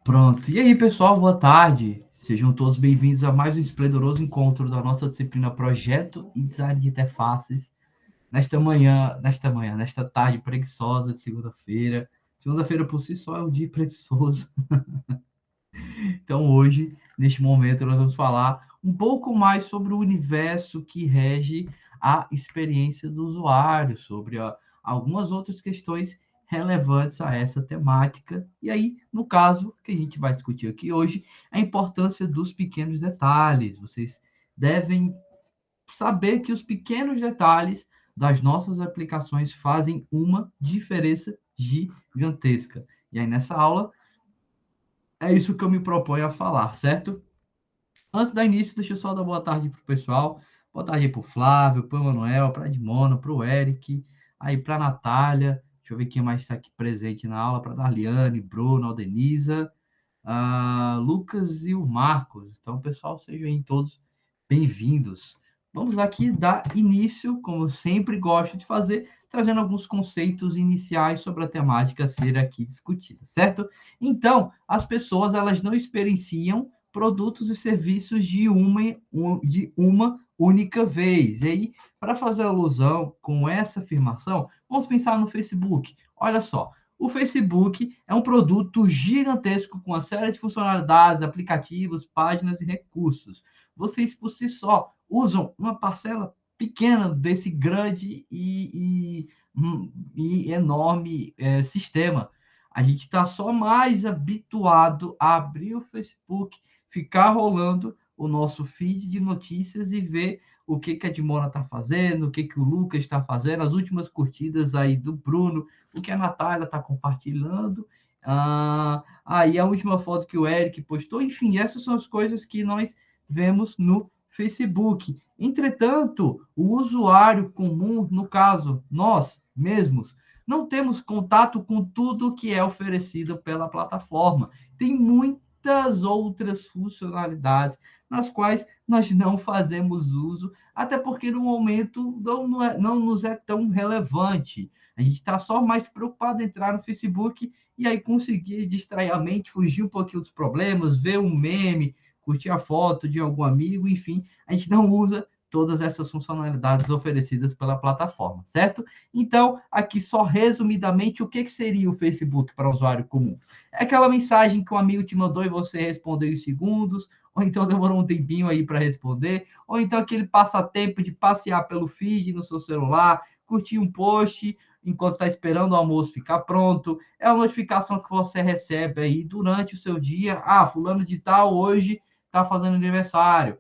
Pronto. E aí, pessoal, boa tarde. Sejam todos bem-vindos a mais um esplendoroso encontro da nossa disciplina Projeto e Design de Interfaces. Nesta tarde preguiçosa de segunda-feira. Segunda-feira por si só é um dia preguiçoso. Então, hoje, neste momento, nós vamos falar um pouco mais sobre o universo que rege a experiência do usuário, sobre algumas outras questões relevantes a essa temática. E aí, no caso que a gente vai discutir aqui hoje, a importância dos pequenos detalhes. Vocês devem saber que os pequenos detalhes das nossas aplicações fazem uma diferença gigantesca. E aí, nessa aula, é isso que eu me proponho a falar, certo? Antes da início, deixa eu só dar boa tarde pro pessoal. Boa tarde para o Flávio, para o Manuel, para a Edmona, para o Eric, aí para a Natália. Deixa eu ver quem mais está aqui presente na aula. Para a Darliane, Bruno, Aldenisa, Lucas e o Marcos. Então, pessoal, sejam aí todos bem-vindos. Vamos aqui dar início, como eu sempre gosto de fazer, trazendo alguns conceitos iniciais sobre a temática a ser aqui discutida, certo? Então, as pessoas, elas não experienciam produtos e serviços de uma única vez. E aí, para fazer alusão com essa afirmação, vamos pensar no Facebook. Olha só, o Facebook é um produto gigantesco com uma série de funcionalidades, aplicativos, páginas e recursos. Vocês, por si só, usam uma parcela pequena desse grande e enorme sistema. A gente está só mais habituado a abrir o Facebook, ficar rolando o nosso feed de notícias e ver o que a Dimona está fazendo, o que o Lucas está fazendo, as últimas curtidas aí do Bruno, o que a Natália está compartilhando, aí a última foto que o Eric postou, enfim, essas são as coisas que nós vemos no Facebook. Entretanto, o usuário comum, no caso, nós mesmos, não temos contato com tudo que é oferecido pela plataforma. Tem muitas outras funcionalidades nas quais nós não fazemos uso, até porque no momento não nos é tão relevante. A gente está só mais preocupado em entrar no Facebook e aí conseguir distrair a mente, fugir um pouquinho dos problemas, ver um meme, curtir a foto de algum amigo, enfim, a gente não usa todas essas funcionalidades oferecidas pela plataforma, certo? Então, aqui só resumidamente, o que seria o Facebook para o usuário comum? É aquela mensagem que um amigo te mandou e você respondeu em segundos, ou então demorou um tempinho aí para responder, ou então aquele passatempo de passear pelo feed no seu celular, curtir um post enquanto está esperando o almoço ficar pronto, é uma notificação que você recebe aí durante o seu dia, fulano de tal hoje está fazendo aniversário,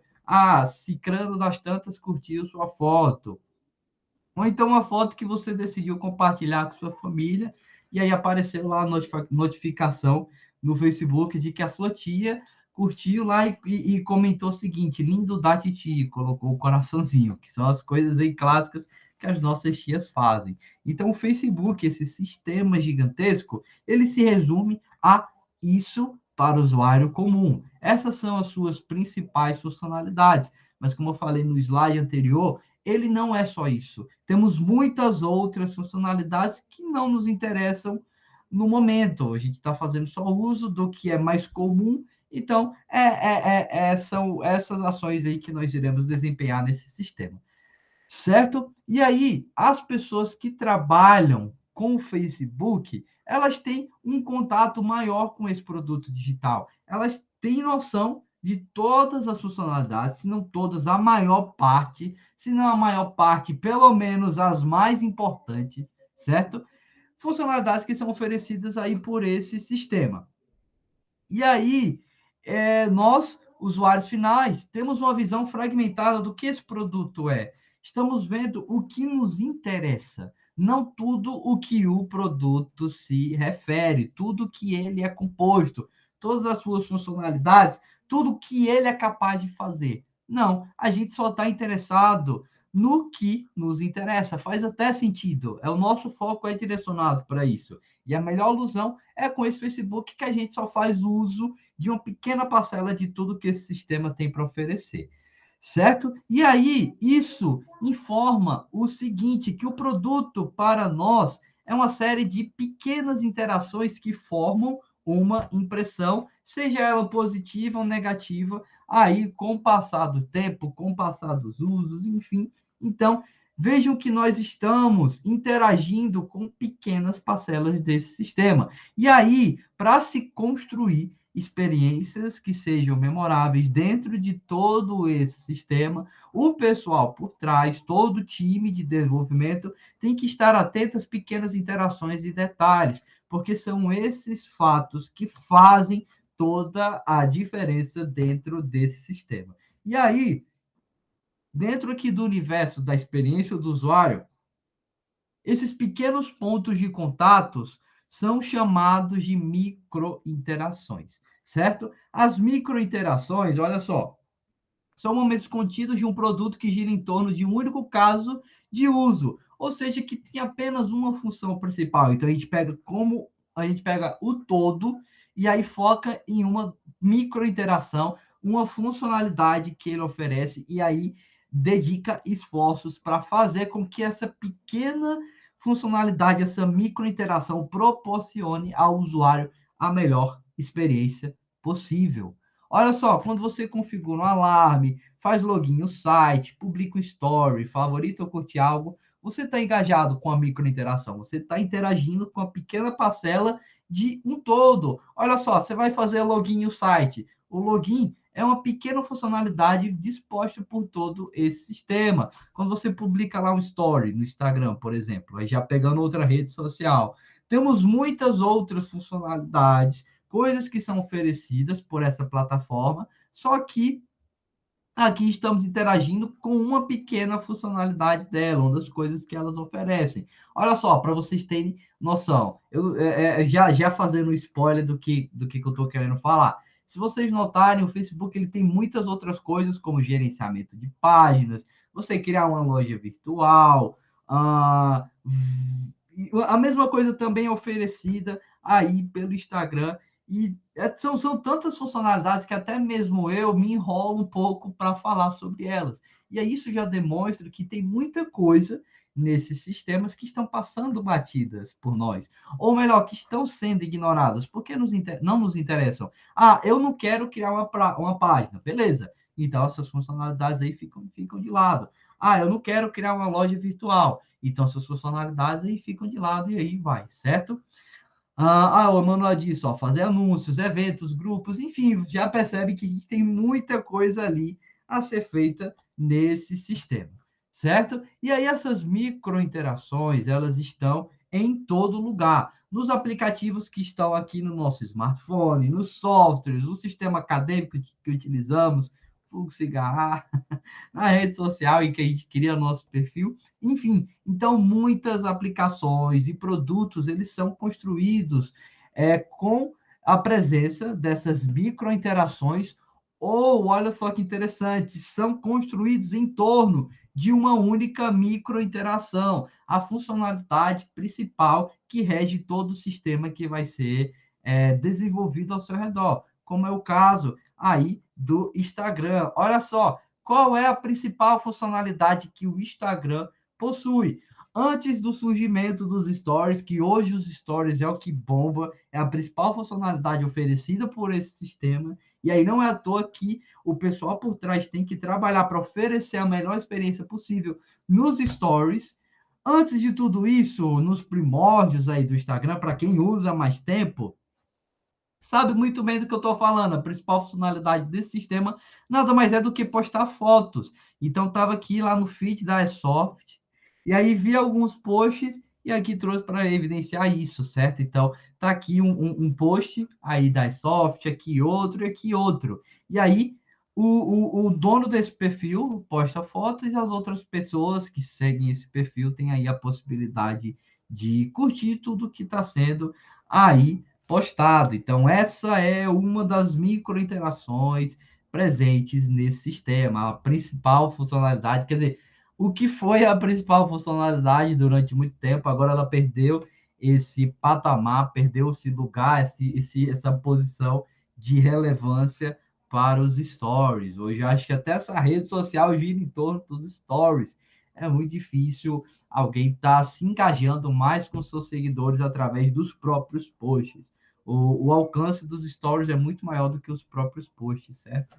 Cicrano das tantas curtiu sua foto, ou então uma foto que você decidiu compartilhar com sua família, e aí apareceu lá a notificação no Facebook de que a sua tia curtiu lá e comentou o seguinte: lindo da titi, colocou o coraçãozinho, que são as coisas aí clássicas que as nossas tias fazem. Então, o Facebook, esse sistema gigantesco, ele se resume a isso para o usuário comum. Essas são as suas principais funcionalidades. Mas, como eu falei no slide anterior, ele não é só isso. Temos muitas outras funcionalidades que não nos interessam no momento. A gente está fazendo só uso do que é mais comum. Então, são essas ações aí que nós iremos desempenhar nesse sistema. Certo? E aí, as pessoas que trabalham com o Facebook, elas têm um contato maior com esse produto digital. Elas têm noção de todas as funcionalidades, se não todas, a maior parte, se não a maior parte, pelo menos as mais importantes, certo? Funcionalidades que são oferecidas aí por esse sistema. E aí, nós, usuários finais, temos uma visão fragmentada do que esse produto é. Estamos vendo o que nos interessa, não tudo o que o produto se refere, tudo que ele é composto, todas as suas funcionalidades, tudo que ele é capaz de fazer. Não, a gente só está interessado no que nos interessa. Faz até sentido. O nosso foco é direcionado para isso. E a melhor alusão é com esse Facebook que a gente só faz uso de uma pequena parcela de tudo que esse sistema tem para oferecer. Certo? E aí, isso informa o seguinte, que o produto para nós é uma série de pequenas interações que formam uma impressão, seja ela positiva ou negativa, aí com o passar do tempo, com o passar dos usos, enfim. Então, vejam que nós estamos interagindo com pequenas parcelas desse sistema. E aí, para se construir experiências que sejam memoráveis dentro de todo esse sistema, o pessoal por trás, todo o time de desenvolvimento, tem que estar atento às pequenas interações e detalhes, porque são esses fatos que fazem toda a diferença dentro desse sistema. E aí, dentro aqui do universo da experiência do usuário, esses pequenos pontos de contatos são chamados de microinterações, certo? As microinterações, olha só, são momentos contidos de um produto que gira em torno de um único caso de uso, ou seja, que tem apenas uma função principal. Então a gente pega o todo e aí foca em uma microinteração, uma funcionalidade que ele oferece e aí dedica esforços para fazer com que essa pequena funcionalidade, essa microinteração proporcione ao usuário a melhor experiência possível. Olha só, quando você configura um alarme, faz login no site, publica um story, favorita ou curte algo, você está engajado com a microinteração, você está interagindo com a pequena parcela de um todo. Olha só, você vai fazer login no site. O login é uma pequena funcionalidade disposta por todo esse sistema. Quando você publica lá um story no Instagram, por exemplo, aí já pegando outra rede social, temos muitas outras funcionalidades, coisas que são oferecidas por essa plataforma, só que aqui estamos interagindo com uma pequena funcionalidade dela, uma das coisas que elas oferecem. Olha só, para vocês terem noção, já fazendo um spoiler do que eu estou querendo falar. Se vocês notarem, o Facebook ele tem muitas outras coisas, como gerenciamento de páginas, você criar uma loja virtual, a mesma coisa também é oferecida aí pelo Instagram. E são tantas funcionalidades que até mesmo eu me enrolo um pouco para falar sobre elas. E aí isso já demonstra que tem muita coisa nesses sistemas que estão passando batidas por nós. Ou melhor, que estão sendo ignoradas, porque não nos interessam. Ah, eu não quero criar uma página. Beleza. Então essas funcionalidades aí ficam de lado. Ah, eu não quero criar uma loja virtual. Então essas funcionalidades aí ficam de lado e aí vai, certo? O Emanuel disse, ó, fazer anúncios, eventos, grupos, enfim, já percebe que a gente tem muita coisa ali a ser feita nesse sistema, certo? E aí essas microinterações, elas estão em todo lugar, nos aplicativos que estão aqui no nosso smartphone, nos softwares, no sistema acadêmico que utilizamos, Fluxo Cigarra, na rede social em que a gente cria nosso perfil, enfim. Então, muitas aplicações e produtos, eles são construídos com a presença dessas microinterações, ou, olha só que interessante, são construídos em torno de uma única microinteração, a funcionalidade principal que rege todo o sistema que vai ser desenvolvido ao seu redor, como é o caso aí do Instagram. Olha só, qual é a principal funcionalidade que o Instagram possui? Antes do surgimento dos stories, que hoje os stories é o que bomba, é a principal funcionalidade oferecida por esse sistema, e aí não é à toa que o pessoal por trás tem que trabalhar para oferecer a melhor experiência possível nos stories. Antes de tudo isso, nos primórdios aí do Instagram, para quem usa mais tempo, sabe muito bem do que eu estou falando. A principal funcionalidade desse sistema nada mais é do que postar fotos. Então, estava aqui lá no feed da Airsoft, e aí vi alguns posts, e aqui trouxe para evidenciar isso, certo? Então, tá aqui um post aí da Airsoft, aqui outro e aqui outro. E aí, o dono desse perfil posta fotos e as outras pessoas que seguem esse perfil têm aí a possibilidade de curtir tudo que está sendo aí postado. Então, essa é uma das microinterações presentes nesse sistema, a principal funcionalidade, quer dizer, o que foi a principal funcionalidade durante muito tempo, agora ela perdeu esse patamar, perdeu esse lugar, essa posição de relevância para os stories. Hoje acho que até essa rede social gira em torno dos stories. é muito difícil alguém estar se engajando mais com seus seguidores através dos próprios posts. O alcance dos stories é muito maior do que os próprios posts, certo?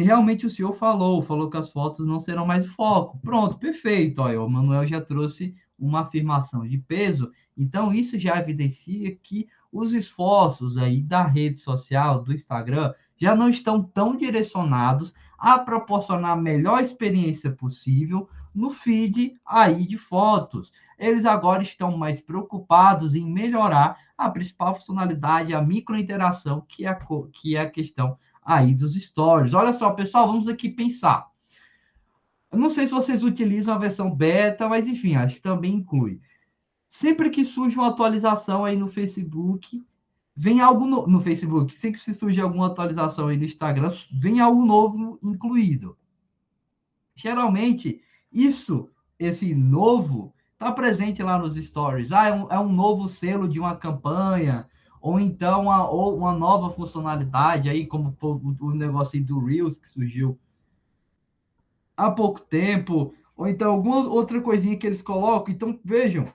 Realmente o senhor falou que as fotos não serão mais o foco. Pronto, perfeito. Olha, o Manuel já trouxe uma afirmação de peso, então isso já evidencia que os esforços aí da rede social, do Instagram, já não estão tão direcionados a proporcionar a melhor experiência possível no feed aí de fotos. Eles agora estão mais preocupados em melhorar a principal funcionalidade, a microinteração, que é a questão aí dos stories. Olha só, pessoal, vamos aqui pensar. Eu não sei se vocês utilizam a versão beta, mas enfim, acho que também inclui. Sempre que surge uma atualização aí no Facebook, vem algo no Facebook, sempre que surge alguma atualização aí no Instagram, vem algo novo incluído. Geralmente, esse novo, está presente lá nos stories. É um novo selo de uma campanha, ou então ou uma nova funcionalidade, aí como o negócio aí do Reels que surgiu há pouco tempo, ou então alguma outra coisinha que eles colocam. Então, vejam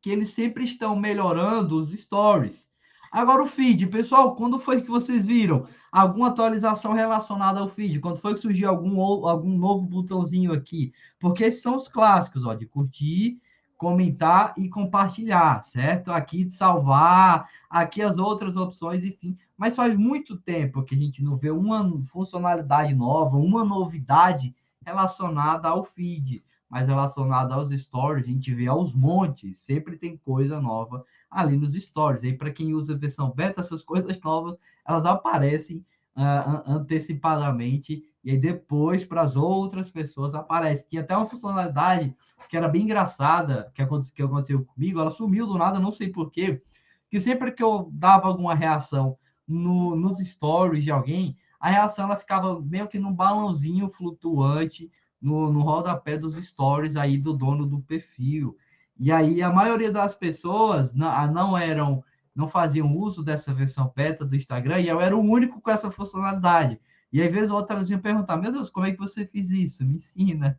que eles sempre estão melhorando os stories. Agora o feed, pessoal, quando foi que vocês viram alguma atualização relacionada ao feed? Quando foi que surgiu algum novo botãozinho aqui? Porque esses são os clássicos, ó, de curtir, comentar e compartilhar, certo? Aqui de salvar, aqui as outras opções, enfim. Mas faz muito tempo que a gente não vê uma funcionalidade nova, uma novidade relacionada ao feed, mas relacionada aos stories, a gente vê aos montes, sempre tem coisa nova ali nos stories. Aí, para quem usa a versão beta, essas coisas novas, elas aparecem antecipadamente, e aí depois, para as outras pessoas, aparece. Tinha até uma funcionalidade que era bem engraçada, que aconteceu comigo, ela sumiu do nada, não sei porquê, que sempre que eu dava alguma reação nos stories de alguém, a reação ela ficava meio que num balãozinho flutuante, no rodapé dos stories aí do dono do perfil. E aí a maioria das pessoas não faziam uso dessa versão beta do Instagram, e eu era o único com essa funcionalidade. E às vezes outras iam perguntar: meu Deus, como é que você fez isso? Me ensina.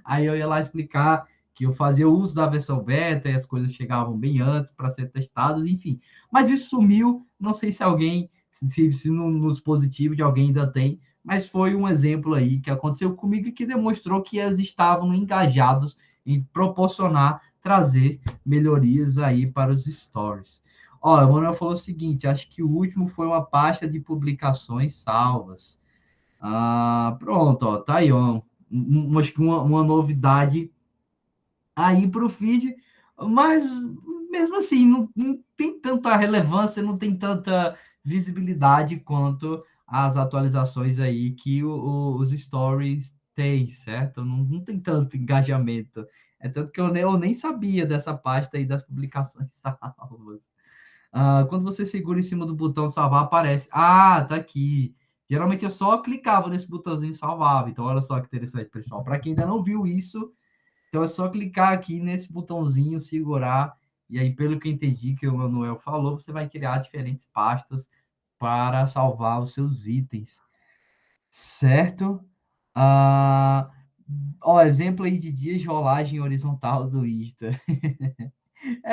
Aí eu ia lá explicar que eu fazia uso da versão beta e as coisas chegavam bem antes para ser testadas, enfim. Mas isso sumiu, não sei se alguém, se no dispositivo de alguém ainda tem, mas foi um exemplo aí que aconteceu comigo e que demonstrou que eles estavam engajados em proporcionar, trazer melhorias aí para os stories. Ó, o Manuel falou o seguinte: acho que o último foi uma pasta de publicações salvas. Pronto, ó, tá aí, ó, acho que uma novidade aí para o feed, mas mesmo assim, não tem tanta relevância, não tem tanta visibilidade quanto as atualizações aí que os stories têm, certo? Não tem tanto engajamento. É tanto que eu nem sabia dessa pasta aí das publicações salvas. Quando você segura em cima do botão salvar, aparece. Tá aqui. Geralmente eu só clicava nesse botãozinho e salvava. Então, olha só que interessante, pessoal. Para quem ainda não viu isso, então é só clicar aqui nesse botãozinho, segurar, e aí, pelo que eu entendi que o Manuel falou, você vai criar diferentes pastas para salvar os seus itens, certo? Ah, exemplo aí de dias de rolagem horizontal do Insta.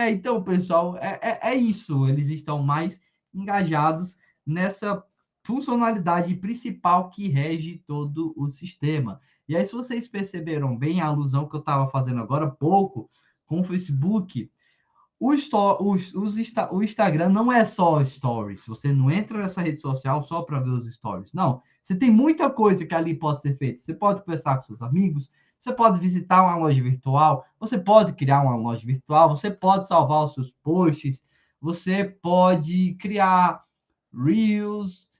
Então, pessoal, é isso. Eles estão mais engajados nessa funcionalidade principal que rege todo o sistema. E aí, se vocês perceberam bem a alusão que eu estava fazendo agora há pouco com o Facebook, o Instagram não é só stories. Você não entra nessa rede social só para ver os stories. Não. Você tem muita coisa que ali pode ser feita. Você pode conversar com seus amigos, você pode visitar uma loja virtual, você pode criar uma loja virtual, você pode salvar os seus posts, você pode criar Reels,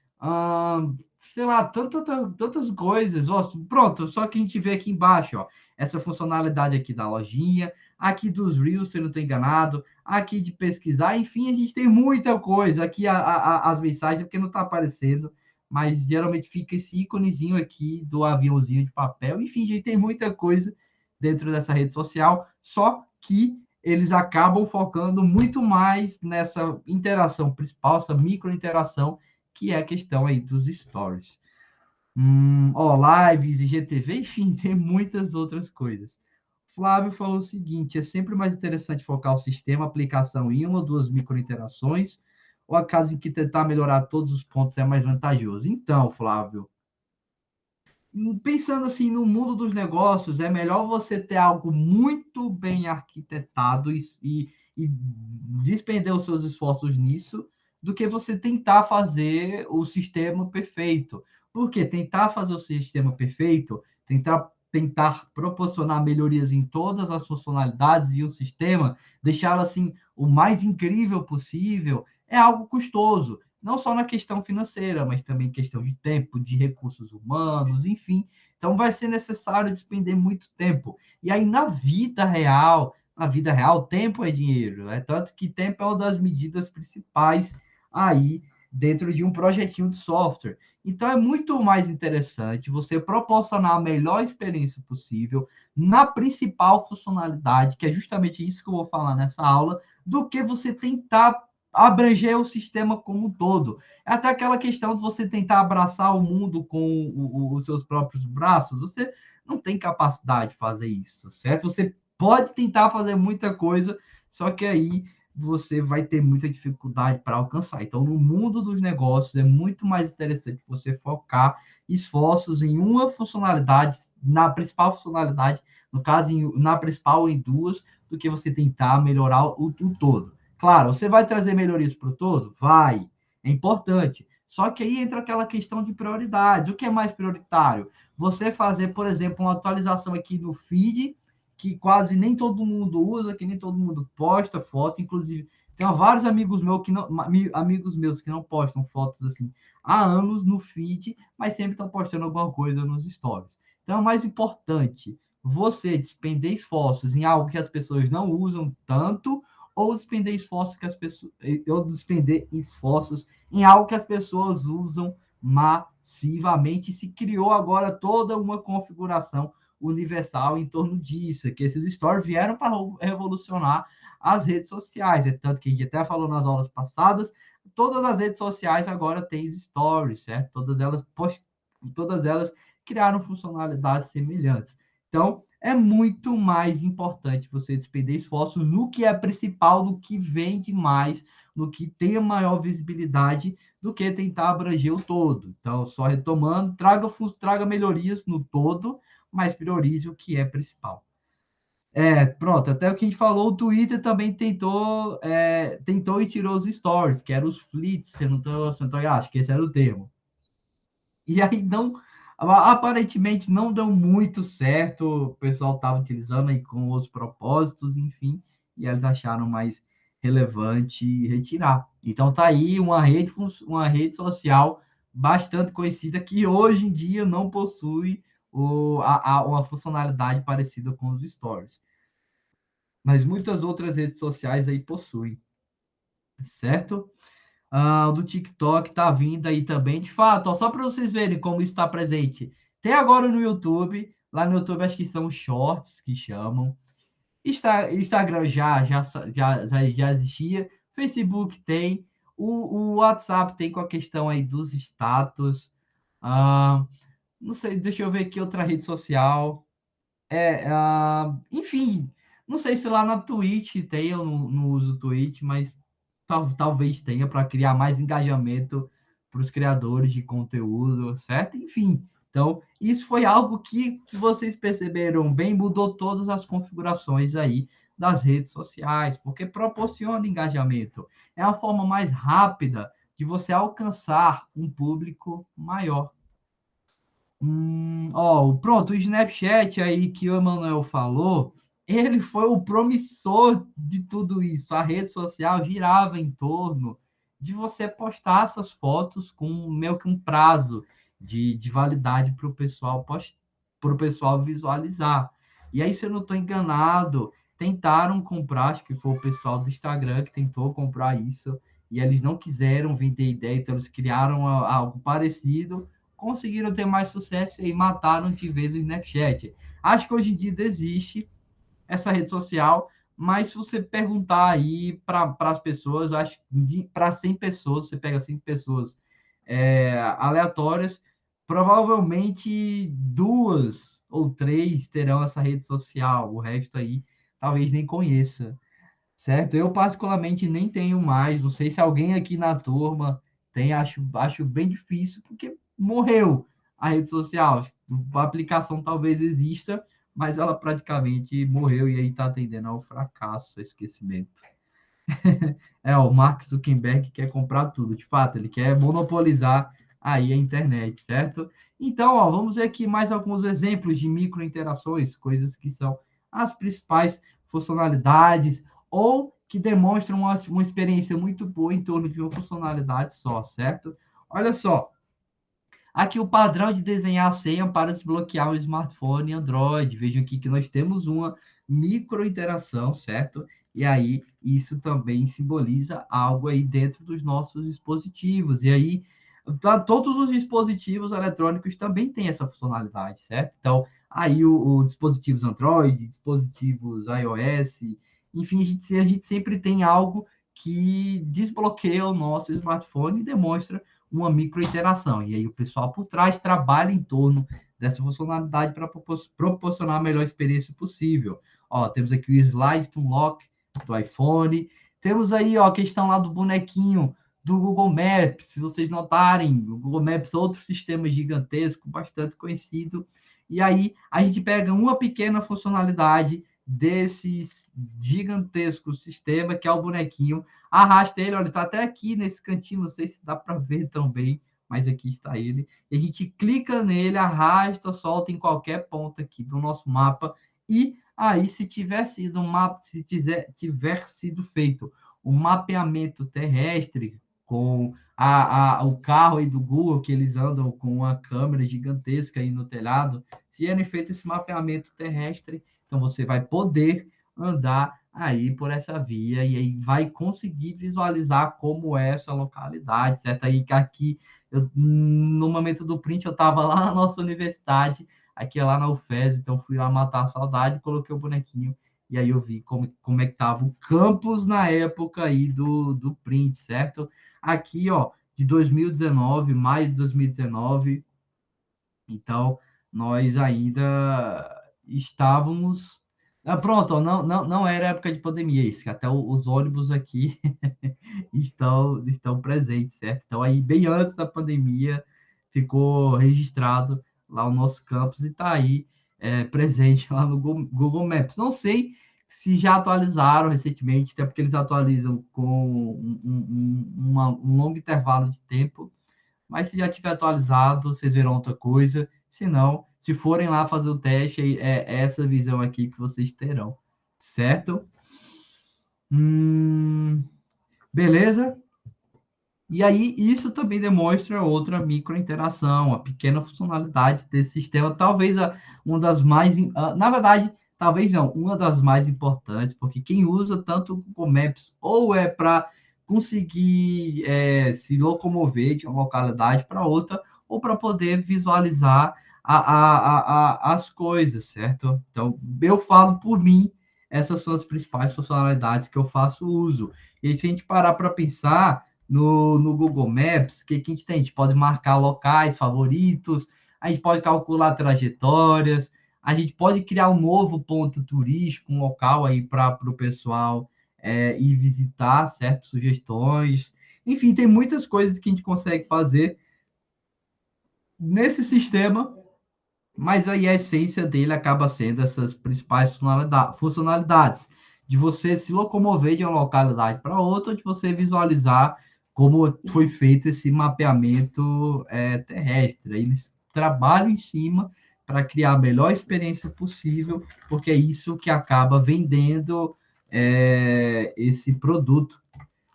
sei lá, tantas coisas. Ó, pronto, só que a gente vê aqui embaixo, ó, essa funcionalidade aqui da lojinha, aqui dos Reels, se eu não estou enganado, aqui de pesquisar, enfim, a gente tem muita coisa. Aqui as mensagens, porque não está aparecendo, mas geralmente fica esse íconezinho aqui do aviãozinho de papel. Enfim, a gente tem muita coisa dentro dessa rede social, só que eles acabam focando muito mais nessa interação principal, essa micro interação, que é a questão aí dos stories. Lives, IGTV, enfim, tem muitas outras coisas. Flávio falou o seguinte: é sempre mais interessante focar o sistema, aplicação em uma ou duas microinterações, ou a caso em que tentar melhorar todos os pontos é mais vantajoso. Então, Flávio, pensando assim no mundo dos negócios, é melhor você ter algo muito bem arquitetado e despender os seus esforços nisso, do que você tentar fazer o sistema perfeito. Porque tentar fazer o sistema perfeito, tentar proporcionar melhorias em todas as funcionalidades e o sistema, deixá-lo assim o mais incrível possível, é algo custoso não só na questão financeira, mas também questão de tempo, de recursos humanos, enfim. Então vai ser necessário despender muito tempo. E aí na vida real, tempo é dinheiro, é tanto que tempo é uma das medidas principais aí dentro de um projetinho de software. Então é muito mais interessante você proporcionar a melhor experiência possível na principal funcionalidade, que é justamente isso que eu vou falar nessa aula, do que você tentar abranger o sistema como um todo. É até aquela questão de você tentar abraçar o mundo com os seus próprios braços. Você não tem capacidade de fazer isso, certo? Você pode tentar fazer muita coisa, só que aí você vai ter muita dificuldade para alcançar. Então, no mundo dos negócios, é muito mais interessante você focar esforços em uma funcionalidade, na principal funcionalidade, no caso, na principal ou em duas, do que você tentar melhorar o todo. Claro, você vai trazer melhorias para o todo? Vai, é importante. Só que aí entra aquela questão de prioridades. O que é mais prioritário? Você fazer, por exemplo, uma atualização aqui no feed, que quase nem todo mundo usa, que nem todo mundo posta foto, inclusive tem vários amigos meus que não postam fotos assim há anos no feed, mas sempre estão postando alguma coisa nos stories. Então, é mais importante você despender esforços em algo que as pessoas não usam tanto ou despender esforços que as pessoas ou despender esforços em algo que as pessoas usam massivamente. Se criou agora toda uma configuração universal em torno disso, que esses stories vieram para revolucionar as redes sociais. É tanto que a gente até falou nas aulas passadas, todas as redes sociais agora têm stories, certo? Todas elas criaram funcionalidades semelhantes. Então, é muito mais importante você despender esforços no que é principal, no que vende mais, no que tem a maior visibilidade, do que tentar abranger o todo. Então, só retomando, traga melhorias no todo, mas priorize o que é principal. Pronto, até o que a gente falou, o Twitter também tentou e tirou os stories, que eram os fleets, se eu não tô, acho que esse era o termo. E aí não, aparentemente não deu muito certo, o pessoal estava utilizando aí com outros propósitos, enfim, e eles acharam mais relevante retirar. Então tá aí uma rede social bastante conhecida que hoje em dia não possui uma funcionalidade parecida com os stories, mas muitas outras redes sociais aí possuem, certo? O do TikTok tá vindo aí também. De fato, ó, só para vocês verem como isso está presente. Tem agora no YouTube. Lá no YouTube acho que são os shorts que chamam. Instagram já existia. Facebook tem. O WhatsApp tem com a questão aí dos status. Ah, não sei, deixa eu ver aqui outra rede social. Enfim, não sei se lá na Twitch tem, eu não uso Twitch, mas talvez tenha para criar mais engajamento para os criadores de conteúdo, certo? Enfim, então isso foi algo que, se vocês perceberam bem, mudou todas as configurações aí das redes sociais, porque proporciona engajamento. É a forma mais rápida de você alcançar um público maior. Pronto, o Snapchat aí que o Emanuel falou, ele foi o promissor de tudo isso. A rede social girava em torno de você postar essas fotos com meio que um prazo de validade para o pessoal visualizar. E aí, se eu não estou enganado, tentaram comprar, acho que foi o pessoal do Instagram que tentou comprar isso, e eles não quiseram vender ideia, então eles criaram algo parecido, conseguiram ter mais sucesso e mataram de vez o Snapchat. Acho que hoje em dia existe essa rede social, mas se você perguntar aí para as pessoas, acho que para 100 pessoas, você pega 5 pessoas aleatórias, provavelmente 2 ou 3 terão essa rede social, o resto aí talvez nem conheça, certo? Eu, particularmente, nem tenho mais. Não sei se alguém aqui na turma tem, acho bem difícil, porque morreu a rede social. A aplicação talvez exista, mas ela praticamente morreu e aí está tendendo ao fracasso, ao esquecimento. O Mark Zuckerberg quer comprar tudo, de fato, ele quer monopolizar aí a internet, certo? Então, ó, vamos ver aqui mais alguns exemplos de microinterações, coisas que são as principais funcionalidades ou que demonstram uma experiência muito boa em torno de uma funcionalidade só, certo? Olha só, aqui o padrão de desenhar a senha para desbloquear o smartphone Android. Vejam aqui que nós temos uma microinteração, certo? E aí isso também simboliza algo aí dentro dos nossos dispositivos. E aí todos os dispositivos eletrônicos também têm essa funcionalidade, certo? Então, aí os dispositivos Android, dispositivos iOS, enfim, a gente sempre tem algo que desbloqueia o nosso smartphone e demonstra uma microinteração. E aí o pessoal por trás trabalha em torno dessa funcionalidade para proporcionar a melhor experiência possível. Ó, temos aqui o Slide to Lock do iPhone. Temos aí ó, a questão lá do bonequinho do Google Maps. Se vocês notarem, o Google Maps é outro sistema gigantesco, bastante conhecido. E aí a gente pega uma pequena funcionalidade desse gigantesco sistema, que é o bonequinho, arrasta ele, olha, está até aqui nesse cantinho, não sei se dá para ver também, mas aqui está ele. E a gente clica nele, arrasta, solta em qualquer ponto aqui do nosso mapa. E aí, se tiver sido um mapa, se tiver sido feito um mapeamento terrestre com o carro aí do Google, que eles andam com uma câmera gigantesca aí no telhado, se tiverem feito esse mapeamento terrestre, então você vai poder andar aí por essa via e aí vai conseguir visualizar como é essa localidade, certo? Aí que aqui, no momento do print, eu estava lá na nossa universidade, aqui é lá na UFES, então fui lá matar a saudade, coloquei o bonequinho e aí eu vi como é que estava o campus na época aí do print, certo? Aqui, ó, de 2019, maio de 2019, então nós ainda estávamos. Pronto, não era época de pandemia, isso, que até os ônibus aqui estão presentes, certo? Então, aí, bem antes da pandemia, ficou registrado lá o nosso campus e está aí presente lá no Google Maps. Não sei se já atualizaram recentemente, até porque eles atualizam com um longo intervalo de tempo, mas se já tiver atualizado, vocês verão outra coisa. Se não, se forem lá fazer o teste, é essa visão aqui que vocês terão, certo? Beleza? E aí, isso também demonstra outra microinteração, a pequena funcionalidade desse sistema, talvez uma das mais, na verdade, talvez não, uma das mais importantes, porque quem usa tanto o Google Maps ou é para conseguir se locomover de uma localidade para outra, ou para poder visualizar as coisas, certo? Então, eu falo por mim, essas são as principais funcionalidades que eu faço uso. E se a gente parar para pensar, no Google Maps, o que a gente tem? A gente pode marcar locais favoritos, a gente pode calcular trajetórias, a gente pode criar um novo ponto turístico, um local aí para o pessoal ir visitar, certo? Sugestões. Enfim, tem muitas coisas que a gente consegue fazer nesse sistema, mas aí a essência dele acaba sendo essas principais funcionalidades, de você se locomover de uma localidade para outra, de você visualizar como foi feito esse mapeamento terrestre. Eles trabalham em cima para criar a melhor experiência possível, porque é isso que acaba vendendo esse produto,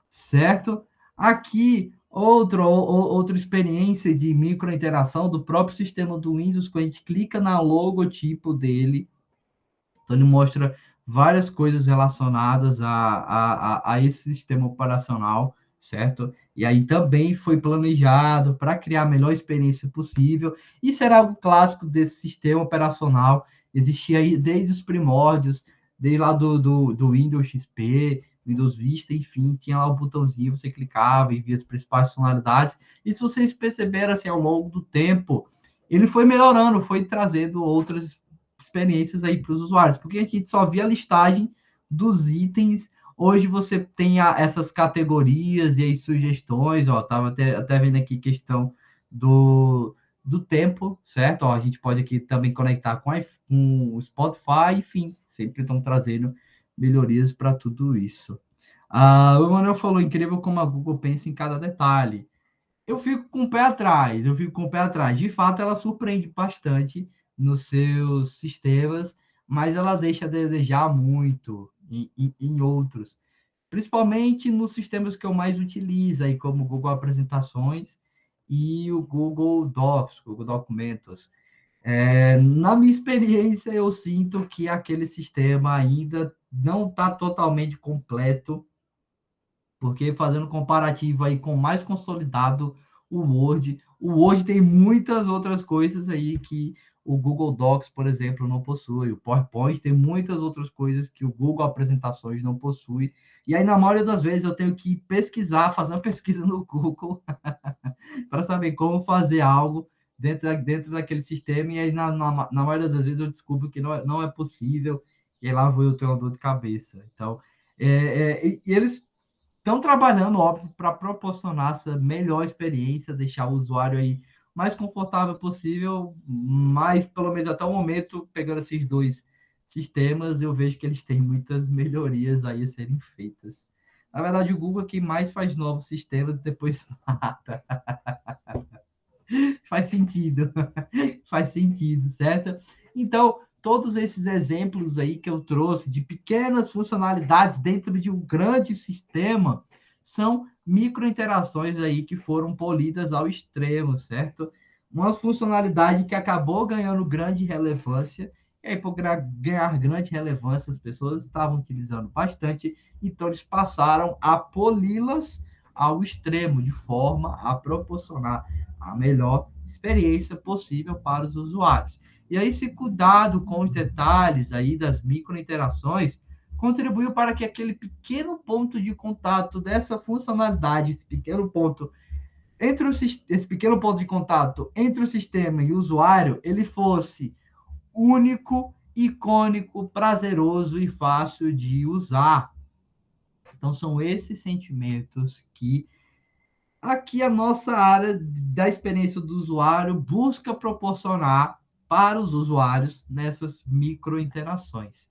certo? Aqui, outra experiência de microinteração do próprio sistema do Windows, quando a gente clica na logotipo dele, então ele mostra várias coisas relacionadas a esse sistema operacional, certo? E aí também foi planejado para criar a melhor experiência possível. Isso era algo clássico desse sistema operacional, existia aí desde os primórdios, desde lá do Windows XP, Windows Vista, enfim, tinha lá o botãozinho, você clicava e via as principais funcionalidades. E se vocês perceberam, assim, ao longo do tempo, ele foi melhorando, foi trazendo outras experiências aí para os usuários, porque a gente só via a listagem dos itens. Hoje você tem essas categorias e aí sugestões, ó, tava até vendo aqui questão do tempo, certo? Ó, a gente pode aqui também conectar com o Spotify, enfim, sempre estão trazendo melhorias para tudo isso. O Emanuel falou, incrível como a Google pensa em cada detalhe. Eu fico com o pé atrás, eu fico com o pé atrás. De fato, ela surpreende bastante nos seus sistemas, mas ela deixa a desejar muito em outros, principalmente nos sistemas que eu mais utilizo, aí, como o Google Apresentações e o Google Docs, Google Documentos. Na minha experiência, eu sinto que aquele sistema ainda não está totalmente completo, porque fazendo comparativo aí com o mais consolidado, o Word tem muitas outras coisas aí que o Google Docs, por exemplo, não possui. O PowerPoint tem muitas outras coisas que o Google Apresentações não possui. E aí, na maioria das vezes, eu tenho que pesquisar, fazer uma pesquisa no Google para saber como fazer algo dentro daquele sistema. E aí, na maioria das vezes, eu descubro que não é possível. E aí lá vou eu ter uma dor de cabeça. Então, e eles estão trabalhando, óbvio, para proporcionar essa melhor experiência, deixar o usuário aí mais confortável possível, mas pelo menos até o momento, pegando esses dois sistemas, eu vejo que eles têm muitas melhorias aí a serem feitas. Na verdade, o Google é quem mais faz novos sistemas e depois mata. Faz sentido, faz sentido, certo? Então, todos esses exemplos aí que eu trouxe de pequenas funcionalidades dentro de um grande sistema são microinterações aí que foram polidas ao extremo, certo? Uma funcionalidade que acabou ganhando grande relevância, e aí, por ganhar grande relevância, as pessoas estavam utilizando bastante, então eles passaram a poli-las ao extremo, de forma a proporcionar a melhor experiência possível para os usuários. E aí, esse cuidado com os detalhes aí das microinterações contribuiu para que aquele pequeno ponto de contato dessa funcionalidade, esse pequeno ponto de contato entre o sistema e o usuário, ele fosse único, icônico, prazeroso e fácil de usar. Então, são esses sentimentos que aqui a nossa área da experiência do usuário busca proporcionar para os usuários nessas microinterações.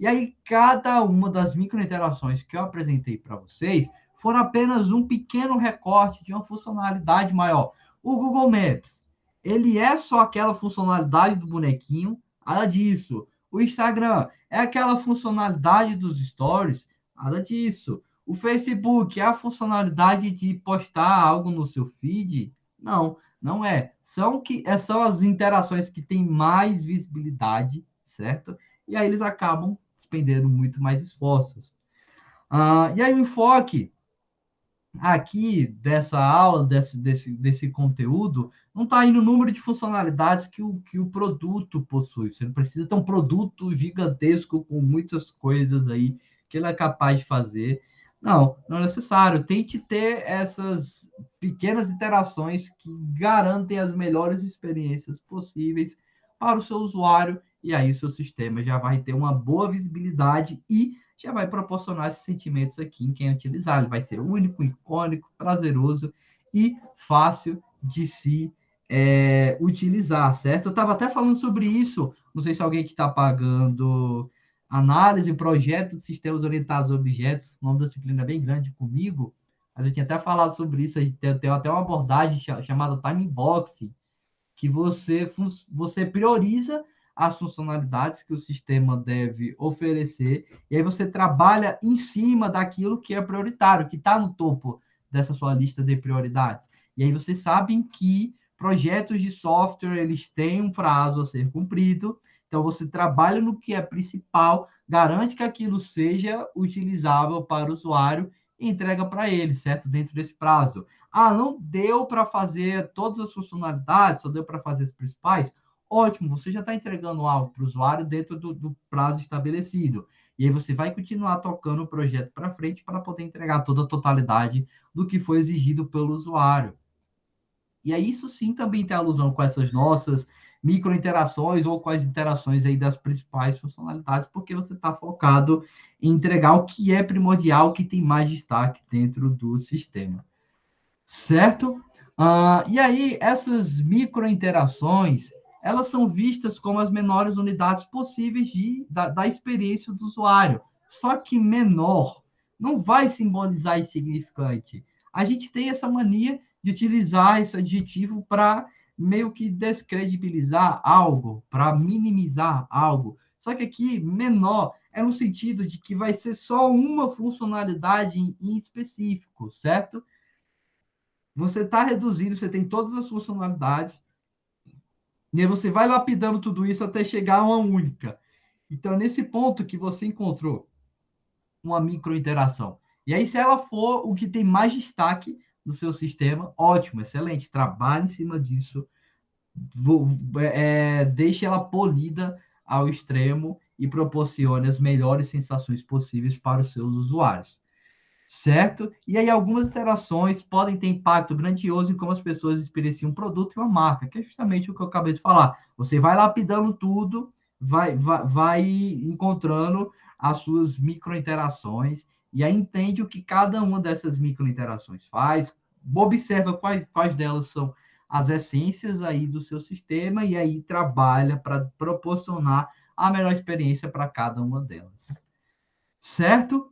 E aí, cada uma das microinterações que eu apresentei para vocês foram apenas um pequeno recorte de uma funcionalidade maior. O Google Maps, ele é só aquela funcionalidade do bonequinho, nada disso. O Instagram é aquela funcionalidade dos stories, nada disso. O Facebook é a funcionalidade de postar algo no seu feed? Não, não é. São as interações que têm mais visibilidade, certo? E aí eles acabam despendendo muito mais esforços. E aí o enfoque aqui dessa aula, desse conteúdo, não está aí no número de funcionalidades que o produto possui. Você não precisa ter um produto gigantesco com muitas coisas aí que ele é capaz de fazer. Não, não é necessário. Tente ter essas pequenas interações que garantem as melhores experiências possíveis para o seu usuário, e aí o seu sistema já vai ter uma boa visibilidade e já vai proporcionar esses sentimentos aqui em quem utilizar. Ele vai ser único, icônico, prazeroso e fácil de se utilizar, certo? Eu estava até falando sobre isso, não sei se alguém que está pagando análise, projeto de sistemas orientados a objetos, o nome da disciplina é bem grande comigo, mas eu tinha até falado sobre isso, a gente tem até uma abordagem chamada time boxing, que você prioriza as funcionalidades que o sistema deve oferecer, e aí você trabalha em cima daquilo que é prioritário, que está no topo dessa sua lista de prioridades. E aí vocês sabem que projetos de software, eles têm um prazo a ser cumprido, então você trabalha no que é principal, garante que aquilo seja utilizável para o usuário e entrega para ele, certo? Dentro desse prazo. Não deu para fazer todas as funcionalidades, só deu para fazer as principais. Ótimo, você já está entregando algo para o usuário dentro do prazo estabelecido. E aí você vai continuar tocando o projeto para frente para poder entregar toda a totalidade do que foi exigido pelo usuário. E aí isso sim também tem alusão com essas nossas microinterações ou com as interações aí das principais funcionalidades, porque você está focado em entregar o que é primordial, o que tem mais destaque dentro do sistema, certo? E aí, essas microinterações, elas são vistas como as menores unidades possíveis da experiência do usuário, só que menor não vai simbolizar insignificante. A gente tem essa mania de utilizar esse adjetivo para meio que descredibilizar algo, para minimizar algo. Só que aqui, menor é no sentido de que vai ser só uma funcionalidade em específico, certo? Você está reduzindo, você tem todas as funcionalidades, e aí você vai lapidando tudo isso até chegar a uma única. Então, nesse ponto que você encontrou uma microinteração. E aí, se ela for o que tem mais destaque no seu sistema, ótimo, excelente. Trabalhe em cima disso. Deixe ela polida ao extremo e proporcione as melhores sensações possíveis para os seus usuários, certo? E aí algumas interações podem ter impacto grandioso em como as pessoas experienciam um produto e uma marca, que é justamente o que eu acabei de falar. Você vai lapidando tudo, vai encontrando as suas microinterações e aí entende o que cada uma dessas microinterações faz, observa quais delas são as essências aí do seu sistema e aí trabalha para proporcionar a melhor experiência para cada uma delas. Certo?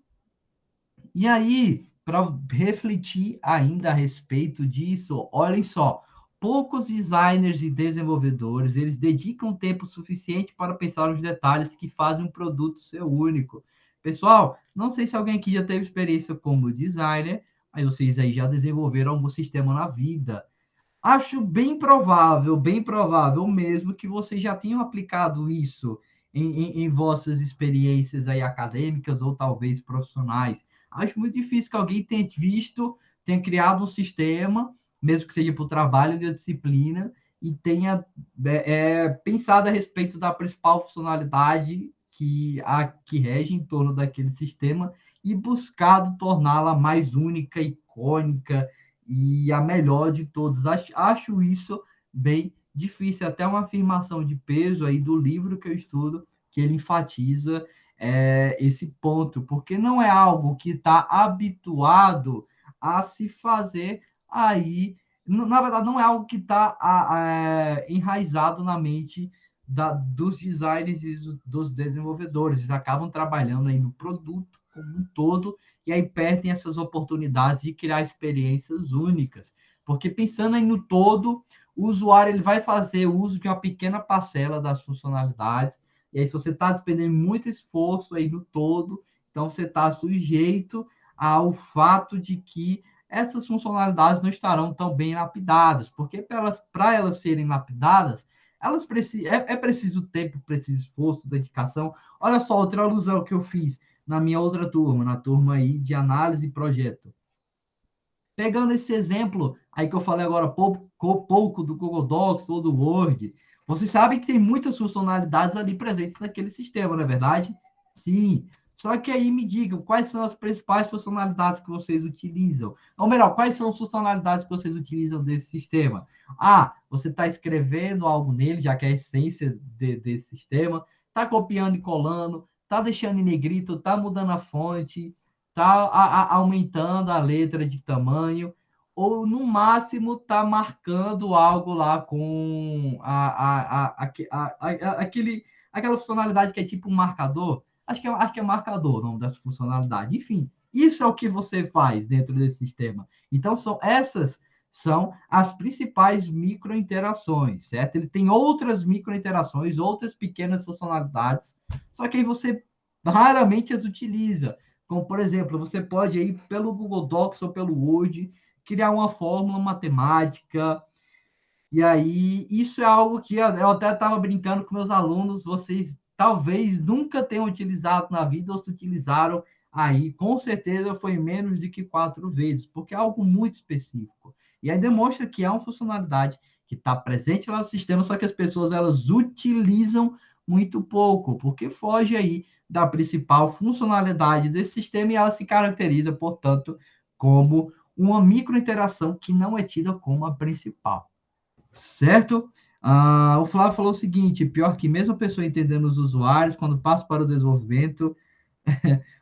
E aí, para refletir ainda a respeito disso, olhem só, poucos designers e desenvolvedores, eles dedicam tempo suficiente para pensar nos detalhes que fazem um produto ser único. Pessoal, não sei se alguém aqui já teve experiência como designer, mas vocês aí já desenvolveram algum sistema na vida. Acho bem provável mesmo que vocês já tenham aplicado isso em vossas experiências aí acadêmicas ou talvez profissionais. Acho muito difícil que alguém tenha visto, tenha criado um sistema, mesmo que seja para o trabalho de disciplina, e tenha pensado a respeito da principal funcionalidade que rege em torno daquele sistema e buscado torná-la mais única, icônica, e a melhor de todos. Acho isso bem difícil, até uma afirmação de peso aí do livro que eu estudo, que ele enfatiza esse ponto, porque não é algo que está habituado a se fazer aí, na verdade, não é algo que está enraizado na mente dos designers e dos desenvolvedores. Eles acabam trabalhando aí no produto como um todo e aí perdem essas oportunidades de criar experiências únicas. Porque pensando aí no todo, o usuário ele vai fazer uso de uma pequena parcela das funcionalidades, e aí se você está despendendo muito esforço aí no todo, então você está sujeito ao fato de que essas funcionalidades não estarão tão bem lapidadas, porque para elas serem lapidadas, elas precisam, é preciso tempo, preciso esforço, dedicação. Olha só, outra alusão que eu fiz na minha outra turma, na turma aí de análise e projeto. Pegando esse exemplo aí que eu falei agora pouco do Google Docs ou do Word, vocês sabem que tem muitas funcionalidades ali presentes naquele sistema, não é verdade? Sim. Só que aí me digam, quais são as principais funcionalidades que vocês utilizam? Ou melhor, quais são as funcionalidades que vocês utilizam desse sistema? Você está escrevendo algo nele, já que é a essência desse sistema, está copiando e colando, está deixando em negrito, está mudando a fonte, está aumentando a letra de tamanho, ou no máximo está marcando algo lá com aquela funcionalidade que é tipo um marcador. Acho que é marcador o nome dessa funcionalidade. Enfim, isso é o que você faz dentro desse sistema. Então, essas são as principais microinterações, certo? Ele tem outras microinterações, outras pequenas funcionalidades, só que aí você raramente as utiliza. Como, por exemplo, você pode aí, pelo Google Docs ou pelo Word, criar uma fórmula matemática. E aí, isso é algo que eu até estava brincando com meus alunos, vocês talvez nunca tenham utilizado na vida, ou se utilizaram aí, com certeza foi menos de que 4 vezes, porque é algo muito específico. E aí demonstra que é uma funcionalidade que está presente lá no sistema, só que as pessoas elas utilizam muito pouco, porque foge aí da principal funcionalidade desse sistema e ela se caracteriza, portanto, como uma microinteração que não é tida como a principal, certo? O Flávio falou o seguinte: pior que mesmo a pessoa entendendo os usuários, quando passa para o desenvolvimento,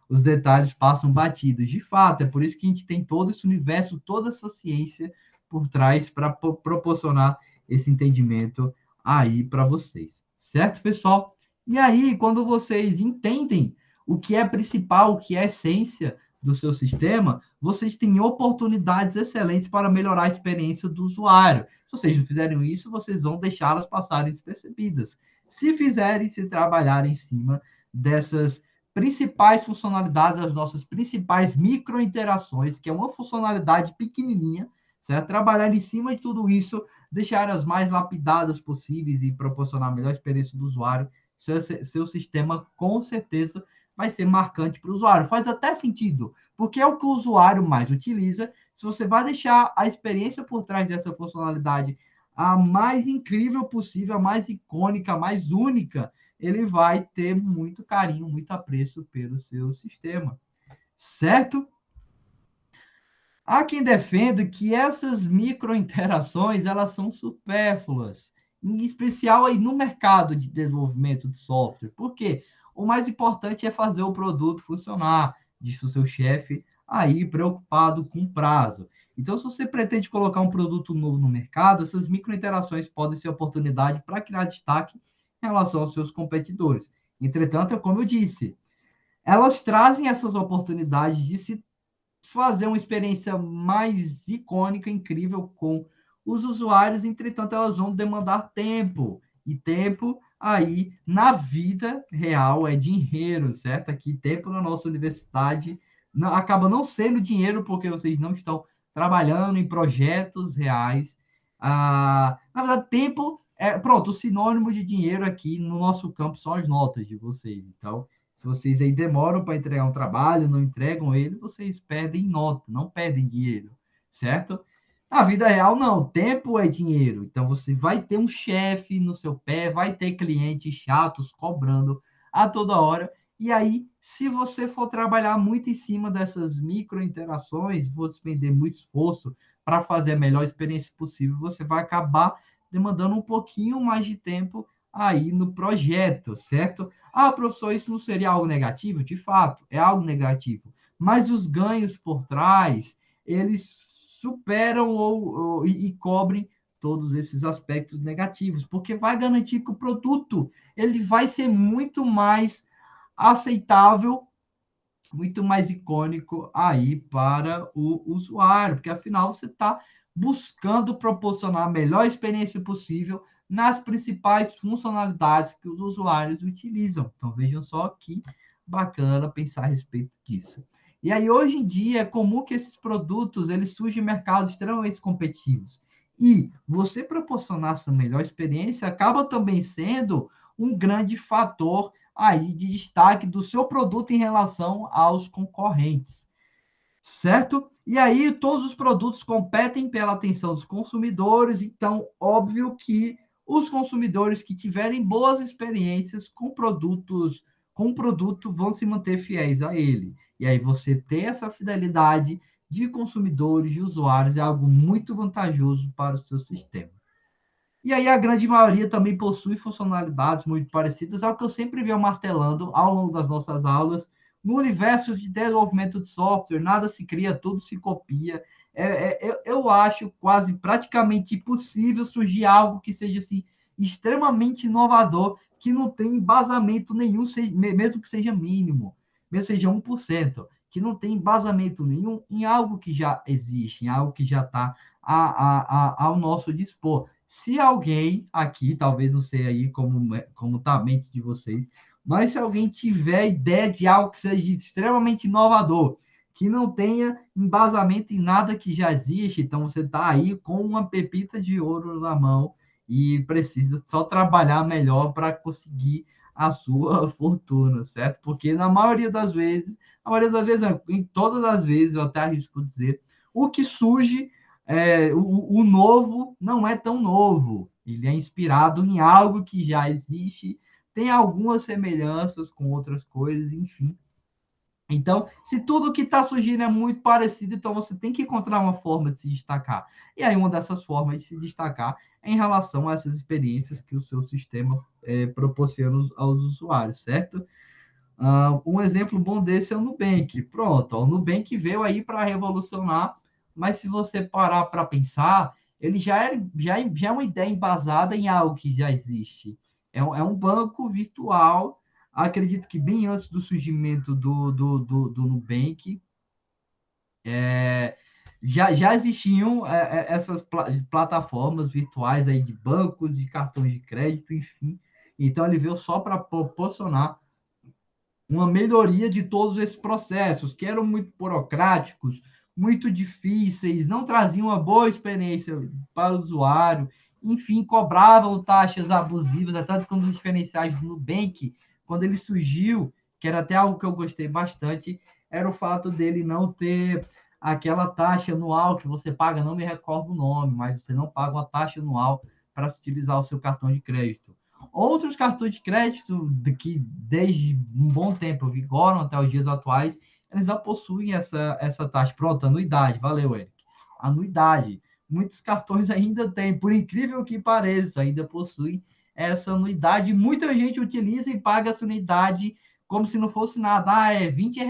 os detalhes passam batidos. De fato, é por isso que a gente tem todo esse universo, toda essa ciência por trás para proporcionar esse entendimento aí para vocês, certo, pessoal? E aí, quando vocês entendem o que é principal, o que é essência do seu sistema, vocês têm oportunidades excelentes para melhorar a experiência do usuário. Se vocês não fizerem isso, vocês vão deixá-las passarem despercebidas. Se fizerem, se trabalhar em cima dessas principais funcionalidades, as nossas principais microinterações, que é uma funcionalidade pequenininha, certo? Trabalhar em cima de tudo isso, deixar as mais lapidadas possíveis e proporcionar a melhor experiência do usuário, seu sistema com certeza vai ser marcante para o usuário. Faz até sentido, porque é o que o usuário mais utiliza. Se você vai deixar a experiência por trás dessa funcionalidade a mais incrível possível, a mais icônica, a mais única, ele vai ter muito carinho, muito apreço pelo seu sistema, certo? Há quem defenda que essas microinterações elas são supérfluas, em especial aí no mercado de desenvolvimento de software. Por quê? O mais importante é fazer o produto funcionar, disse o seu chefe aí preocupado com prazo. Então, se você pretende colocar um produto novo no mercado, essas microinterações podem ser oportunidade para criar destaque em relação aos seus competidores. Entretanto, é como eu disse, elas trazem essas oportunidades de se fazer uma experiência mais icônica, incrível com os usuários, entretanto, elas vão demandar tempo. E tempo aí na vida real é dinheiro, certo? Aqui, tempo na nossa universidade não, acaba não sendo dinheiro porque vocês não estão trabalhando em projetos reais. Na verdade, tempo é, pronto, o sinônimo de dinheiro aqui no nosso campo são as notas de vocês. Então, se vocês aí demoram para entregar um trabalho, não entregam ele, vocês perdem nota, não perdem dinheiro, certo? Na vida real, não. Tempo é dinheiro. Então, você vai ter um chefe no seu pé, vai ter clientes chatos cobrando a toda hora. E aí, se você for trabalhar muito em cima dessas micro interações, for despender muito esforço para fazer a melhor experiência possível, você vai acabar demandando um pouquinho mais de tempo aí no projeto, certo? Professor, isso não seria algo negativo? De fato, é algo negativo. Mas os ganhos por trás, eles superam e cobrem todos esses aspectos negativos, porque vai garantir que o produto ele vai ser muito mais aceitável, muito mais icônico aí para o usuário, porque afinal você está buscando proporcionar a melhor experiência possível nas principais funcionalidades que os usuários utilizam. Então vejam só que bacana pensar a respeito disso. E aí hoje em dia é comum que esses produtos eles surgem em mercados extremamente competitivos. E você proporcionar essa melhor experiência acaba também sendo um grande fator aí de destaque do seu produto em relação aos concorrentes, certo? E aí todos os produtos competem pela atenção dos consumidores, então óbvio que os consumidores que tiverem boas experiências com o produto vão se manter fiéis a ele. E aí você ter essa fidelidade de consumidores, de usuários, é algo muito vantajoso para o seu sistema. E aí a grande maioria também possui funcionalidades muito parecidas ao que eu sempre venho martelando ao longo das nossas aulas. No universo de desenvolvimento de software, nada se cria, tudo se copia. Eu acho quase praticamente impossível surgir algo que seja assim, extremamente inovador, que não tem embasamento nenhum, mesmo que seja mínimo, mesmo que seja 1%, que não tem embasamento nenhum em algo que já existe, em algo que já está ao nosso dispor. Se alguém aqui, talvez não sei aí como tá a mente de vocês, mas se alguém tiver ideia de algo que seja extremamente inovador, que não tenha embasamento em nada que já existe, então você está aí com uma pepita de ouro na mão e precisa só trabalhar melhor para conseguir a sua fortuna, certo? Porque não, em todas as vezes, eu até arrisco dizer, o que surge o novo não é tão novo. Ele é inspirado em algo que já existe, tem algumas semelhanças com outras coisas, enfim. Então, se tudo que está surgindo é muito parecido, então você tem que encontrar uma forma de se destacar. E aí, uma dessas formas de se destacar é em relação a essas experiências que o seu sistema proporciona aos usuários, certo? Um exemplo bom desse é o Nubank. Pronto, o Nubank veio aí para revolucionar, mas se você parar para pensar, ele já é uma ideia embasada em algo que já existe. É um banco virtual, acredito que bem antes do surgimento do Nubank, é, já existiam essas plataformas virtuais aí de bancos, de cartões de crédito, enfim. Então, ele veio só para proporcionar uma melhoria de todos esses processos, que eram muito burocráticos, muito difíceis, não traziam uma boa experiência para o usuário, enfim, cobravam taxas abusivas, até quando os diferenciais do Nubank, quando ele surgiu, que era até algo que eu gostei bastante, era o fato dele não ter aquela taxa anual que você paga, não me recordo o nome, mas você não paga uma taxa anual para utilizar o seu cartão de crédito. Outros cartões de crédito que desde um bom tempo vigoram até os dias atuais, eles já possuem essa taxa. Pronto, anuidade. Valeu, Eric. Anuidade. Muitos cartões ainda têm, por incrível que pareça, ainda possuem essa anuidade. Muita gente utiliza e paga essa anuidade como se não fosse nada. É R$ 20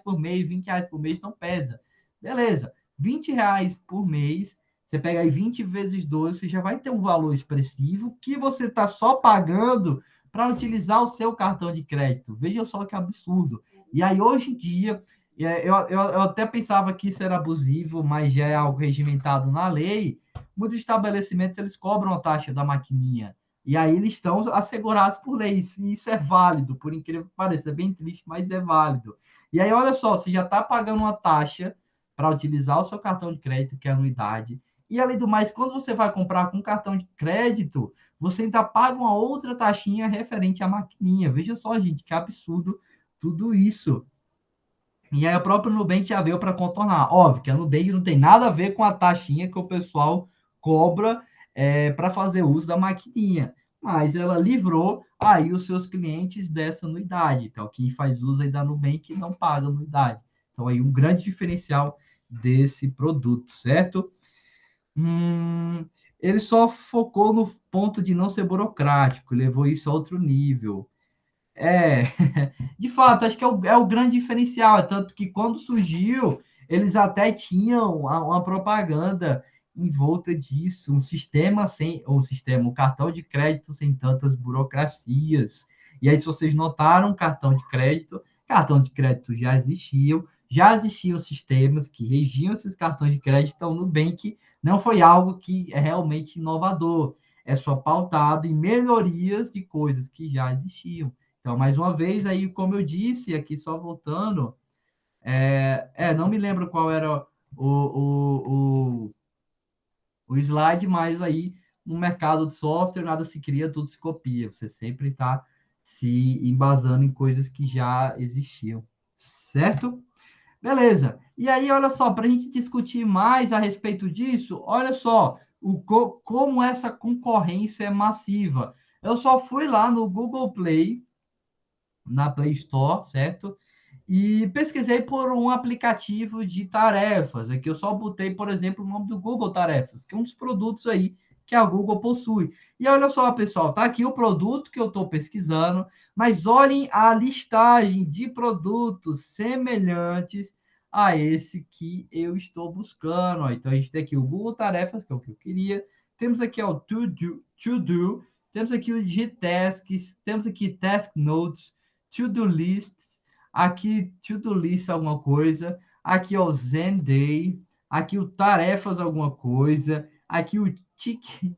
por mês, R$ 20 por mês não pesa. Beleza, R$ 20 por mês, você pega aí 20 vezes 12, você já vai ter um valor expressivo que você está só pagando para utilizar o seu cartão de crédito. Veja só que absurdo. E aí, hoje em dia, eu até pensava que isso era abusivo, mas já é algo regimentado na lei. Muitos estabelecimentos, eles cobram a taxa da maquininha. E aí eles estão assegurados por lei. Isso é válido, por incrível que pareça. É bem triste, mas é válido. E aí, olha só, você já está pagando uma taxa para utilizar o seu cartão de crédito, que é a anuidade. E, além do mais, quando você vai comprar com cartão de crédito, você ainda paga uma outra taxinha referente à maquininha. Veja só, gente, que absurdo tudo isso. E aí, a própria Nubank já veio para contornar. Óbvio que a Nubank não tem nada a ver com a taxinha que o pessoal cobra para fazer uso da maquininha. Mas ela livrou aí os seus clientes dessa anuidade. Então, quem faz uso aí da Nubank não paga anuidade. Então, aí um grande diferencial desse produto, certo? Hum, ele só focou no ponto de não ser burocrático, levou isso a outro nível. É, de fato, acho que é o grande diferencial, é tanto que quando surgiu, eles até tinham uma propaganda em volta disso, um cartão de crédito sem tantas burocracias. E aí, se vocês notaram, cartão de crédito já existiam sistemas que regiam esses cartões de crédito, então o Nubank não foi algo que é realmente inovador, é só pautado em melhorias de coisas que já existiam. Então, mais uma vez, aí, como eu disse, aqui só voltando, não me lembro qual era o slide, mas aí no mercado de software nada se cria, tudo se copia. Você sempre está se embasando em coisas que já existiam, certo? Beleza. E aí, olha só, para a gente discutir mais a respeito disso, olha só como essa concorrência é massiva. Eu só fui lá no Google Play, na Play Store, certo? E pesquisei por um aplicativo de tarefas. Aqui eu só botei, por exemplo, o nome do Google Tarefas, que é um dos produtos aí que a Google possui. E olha só, pessoal, tá aqui o produto que eu estou pesquisando, mas olhem a listagem de produtos semelhantes a esse que eu estou buscando. Ó. Então a gente tem aqui o Google Tarefas, que é o que eu queria. Temos aqui ó, o To Do, temos aqui o Gtasks, temos aqui Task Notes, To-Do Lists, aqui To-Do List alguma coisa, aqui ó, o Zenday, aqui o Tarefas alguma coisa, aqui o Tique,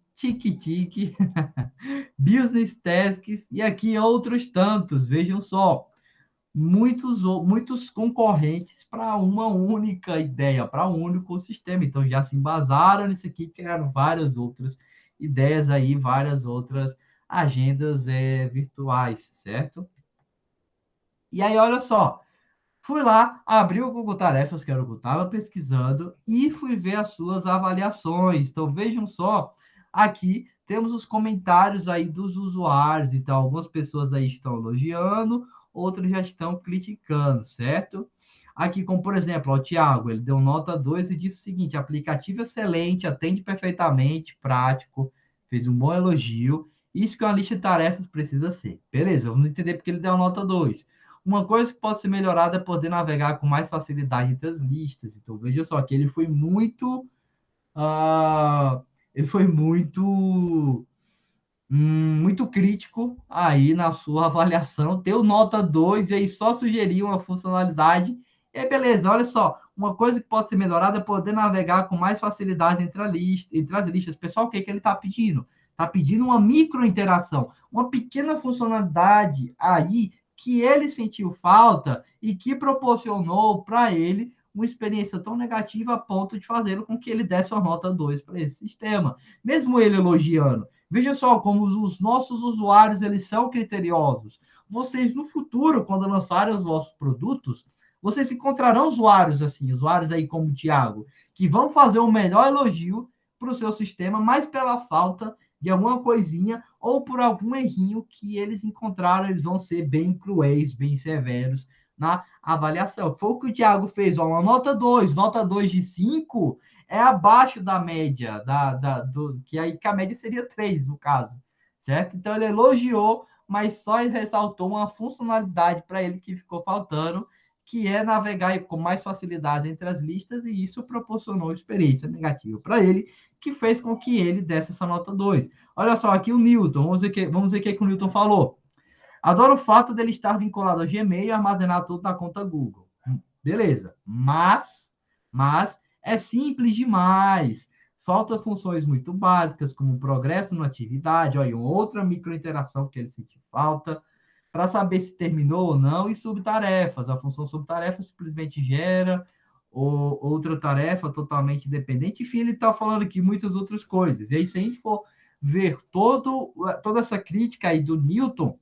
Business Tasks e aqui outros tantos, vejam só, muitos concorrentes para uma única ideia, para um único sistema. Então já se embasaram nisso aqui, criaram várias outras ideias aí, várias outras agendas virtuais, certo? E aí, olha só, fui lá, abri o Google Tarefas, que era o que eu estava pesquisando, e fui ver as suas avaliações. Então, vejam só, aqui temos os comentários aí dos usuários. Então, algumas pessoas aí estão elogiando, outros já estão criticando, certo? Aqui, como por exemplo, o Tiago, ele deu nota 2 e disse o seguinte: aplicativo excelente, atende perfeitamente, prático, fez um bom elogio. Isso que uma lista de tarefas precisa ser. Beleza, vamos entender porque ele deu nota 2. Uma coisa que pode ser melhorada é poder navegar com mais facilidade entre as listas. Então, veja só que ele foi muito. Uh, ele foi muito crítico aí na sua avaliação, deu nota 2 e aí só sugeriu uma funcionalidade. E aí, beleza, olha só, uma coisa que pode ser melhorada é poder navegar com mais facilidade entre as listas. Pessoal, o que, que ele está pedindo? Está pedindo uma micro interação, uma pequena funcionalidade aí que ele sentiu falta e que proporcionou para ele uma experiência tão negativa a ponto de fazê-lo com que ele desse uma nota 2 para esse sistema. Mesmo ele elogiando. Veja só como os nossos usuários eles são criteriosos. Vocês no futuro, quando lançarem os vossos produtos, vocês encontrarão usuários assim, usuários aí como o Thiago, que vão fazer o melhor elogio para o seu sistema, mas pela falta de alguma coisinha ou por algum errinho que eles encontraram, eles vão ser bem cruéis, bem severos na avaliação. Foi o que o Thiago fez, ó, uma nota 2 de 5 é abaixo da média, que aí que a média seria 3 no caso, certo? Então ele elogiou, mas só ressaltou uma funcionalidade para ele que ficou faltando, que é navegar com mais facilidade entre as listas, e isso proporcionou experiência negativa para ele, que fez com que ele desse essa nota 2. Olha só, aqui o Newton, vamos ver o que o Newton falou. Adoro o fato dele estar vinculado ao Gmail e armazenar tudo na conta Google. Beleza, mas é simples demais. Falta funções muito básicas, como progresso na atividade, olha, outra microinteração que ele sentiu falta, para saber se terminou ou não, e subtarefas. A função subtarefa simplesmente gera outra tarefa totalmente independente. Enfim, ele está falando aqui muitas outras coisas. E aí, se a gente for ver toda essa crítica aí do Newton,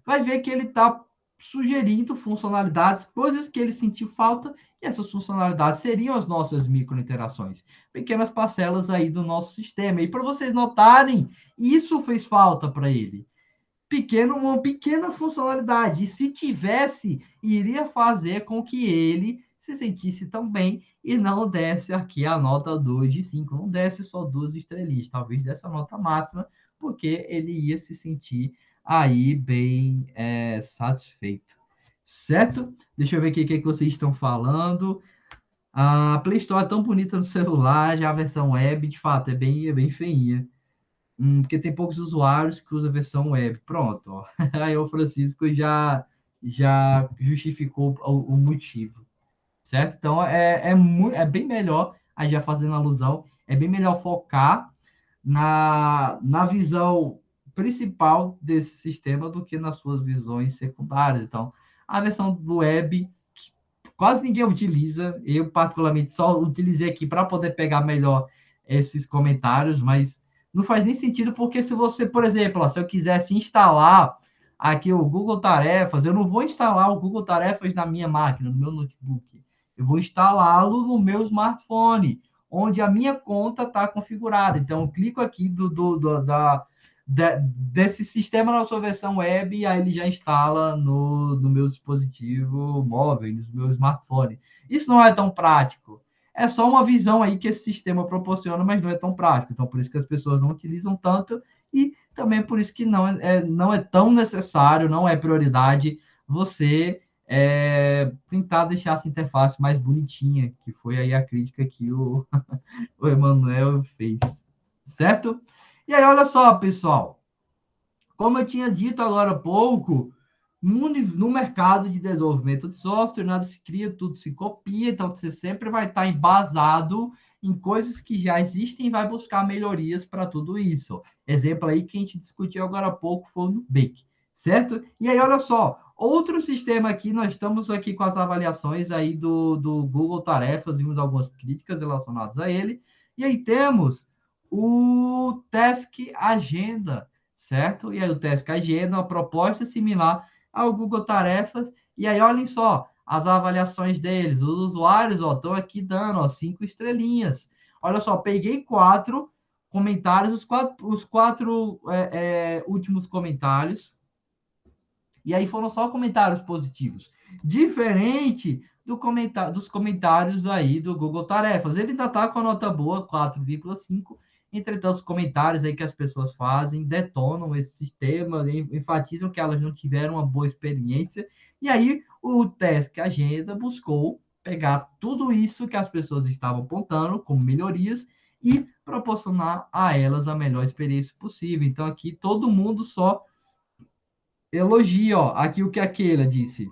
vai ver que ele está sugerindo funcionalidades, coisas que ele sentiu falta, e essas funcionalidades seriam as nossas microinterações, pequenas parcelas aí do nosso sistema. E para vocês notarem, isso fez falta para ele. Uma pequena funcionalidade. E se tivesse, iria fazer com que ele se sentisse tão bem e não desse aqui a nota 2 de 5, não desse só 2 estrelinhas, talvez desse a nota máxima, porque ele ia se sentir aí bem satisfeito. Certo? Deixa eu ver aqui o que vocês estão falando. A Play Store é tão bonita no celular, já a versão web, de fato, é bem feinha. Porque tem poucos usuários que usam a versão web. Pronto, ó. Aí o Francisco já justificou o motivo, certo? Então, é bem melhor, aí já fazendo alusão, é bem melhor focar na visão principal desse sistema do que nas suas visões secundárias. Então, a versão do web, quase ninguém utiliza, eu particularmente só utilizei aqui para poder pegar melhor esses comentários, mas não faz nem sentido, porque se você, por exemplo, se eu quisesse instalar aqui o Google Tarefas, eu não vou instalar o Google Tarefas na minha máquina, no meu notebook. Eu vou instalá-lo no meu smartphone, onde a minha conta está configurada. Então, eu clico aqui desse sistema na sua versão web, e aí ele já instala no meu dispositivo móvel, no meu smartphone. Isso não é tão prático. É só uma visão aí que esse sistema proporciona, mas não é tão prático. Então, por isso que as pessoas não utilizam tanto, e também por isso que não é tão necessário, não é prioridade você tentar deixar essa interface mais bonitinha, que foi aí a crítica que o Emanuel fez. Certo? E aí, olha só, pessoal. Como eu tinha dito agora há pouco, no mercado de desenvolvimento de software, nada se cria, tudo se copia, então você sempre vai estar embasado em coisas que já existem e vai buscar melhorias para tudo isso. Exemplo aí que a gente discutiu agora há pouco foi o Nubank, certo? E aí, olha só, outro sistema aqui, nós estamos aqui com as avaliações aí do Google Tarefas, vimos algumas críticas relacionadas a ele, e aí temos o Task Agenda, certo? E aí o Task Agenda é uma proposta similar ao Google Tarefas. E aí, olhem só, as avaliações deles. Os usuários, ó, estão aqui dando, ó, 5 estrelinhas. Olha só, peguei 4 comentários, os quatro últimos comentários E aí foram só comentários positivos. Diferente dos comentários aí do Google Tarefas. Ele ainda está com a nota boa, 4,5. Entretanto, os comentários aí que as pessoas fazem detonam esse sistema, enfatizam que elas não tiveram uma boa experiência. E aí o Task Agenda buscou pegar tudo isso que as pessoas estavam apontando como melhorias e proporcionar a elas a melhor experiência possível. Então, aqui todo mundo só elogia, ó, aqui o que a Keila disse.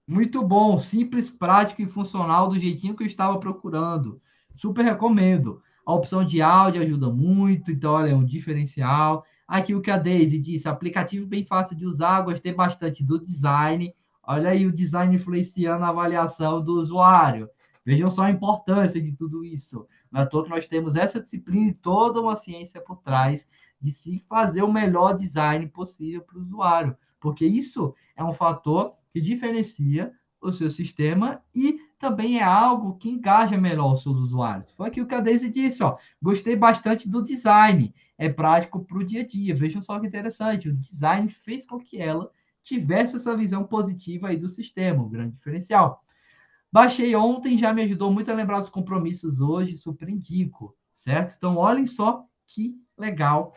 Muito bom, simples, prático e funcional do jeitinho que eu estava procurando. Super recomendo. A opção de áudio ajuda muito, então, olha, é um diferencial. Aqui o que a Daisy disse, aplicativo bem fácil de usar, gostei bastante do design. Olha aí o design influenciando a avaliação do usuário. Vejam só a importância de tudo isso. Não é à toa que nós temos essa disciplina e toda uma ciência por trás de se fazer o melhor design possível para o usuário, porque isso é um fator que diferencia o seu sistema e também é algo que engaja melhor os seus usuários. Foi aquilo que a Daisy disse, ó. Gostei bastante do design, é prático para o dia a dia. Vejam só que interessante, o design fez com que ela tivesse essa visão positiva aí do sistema, um grande diferencial. Baixei ontem, já me ajudou muito a lembrar dos compromissos hoje, super indico, certo? Então, olhem só que legal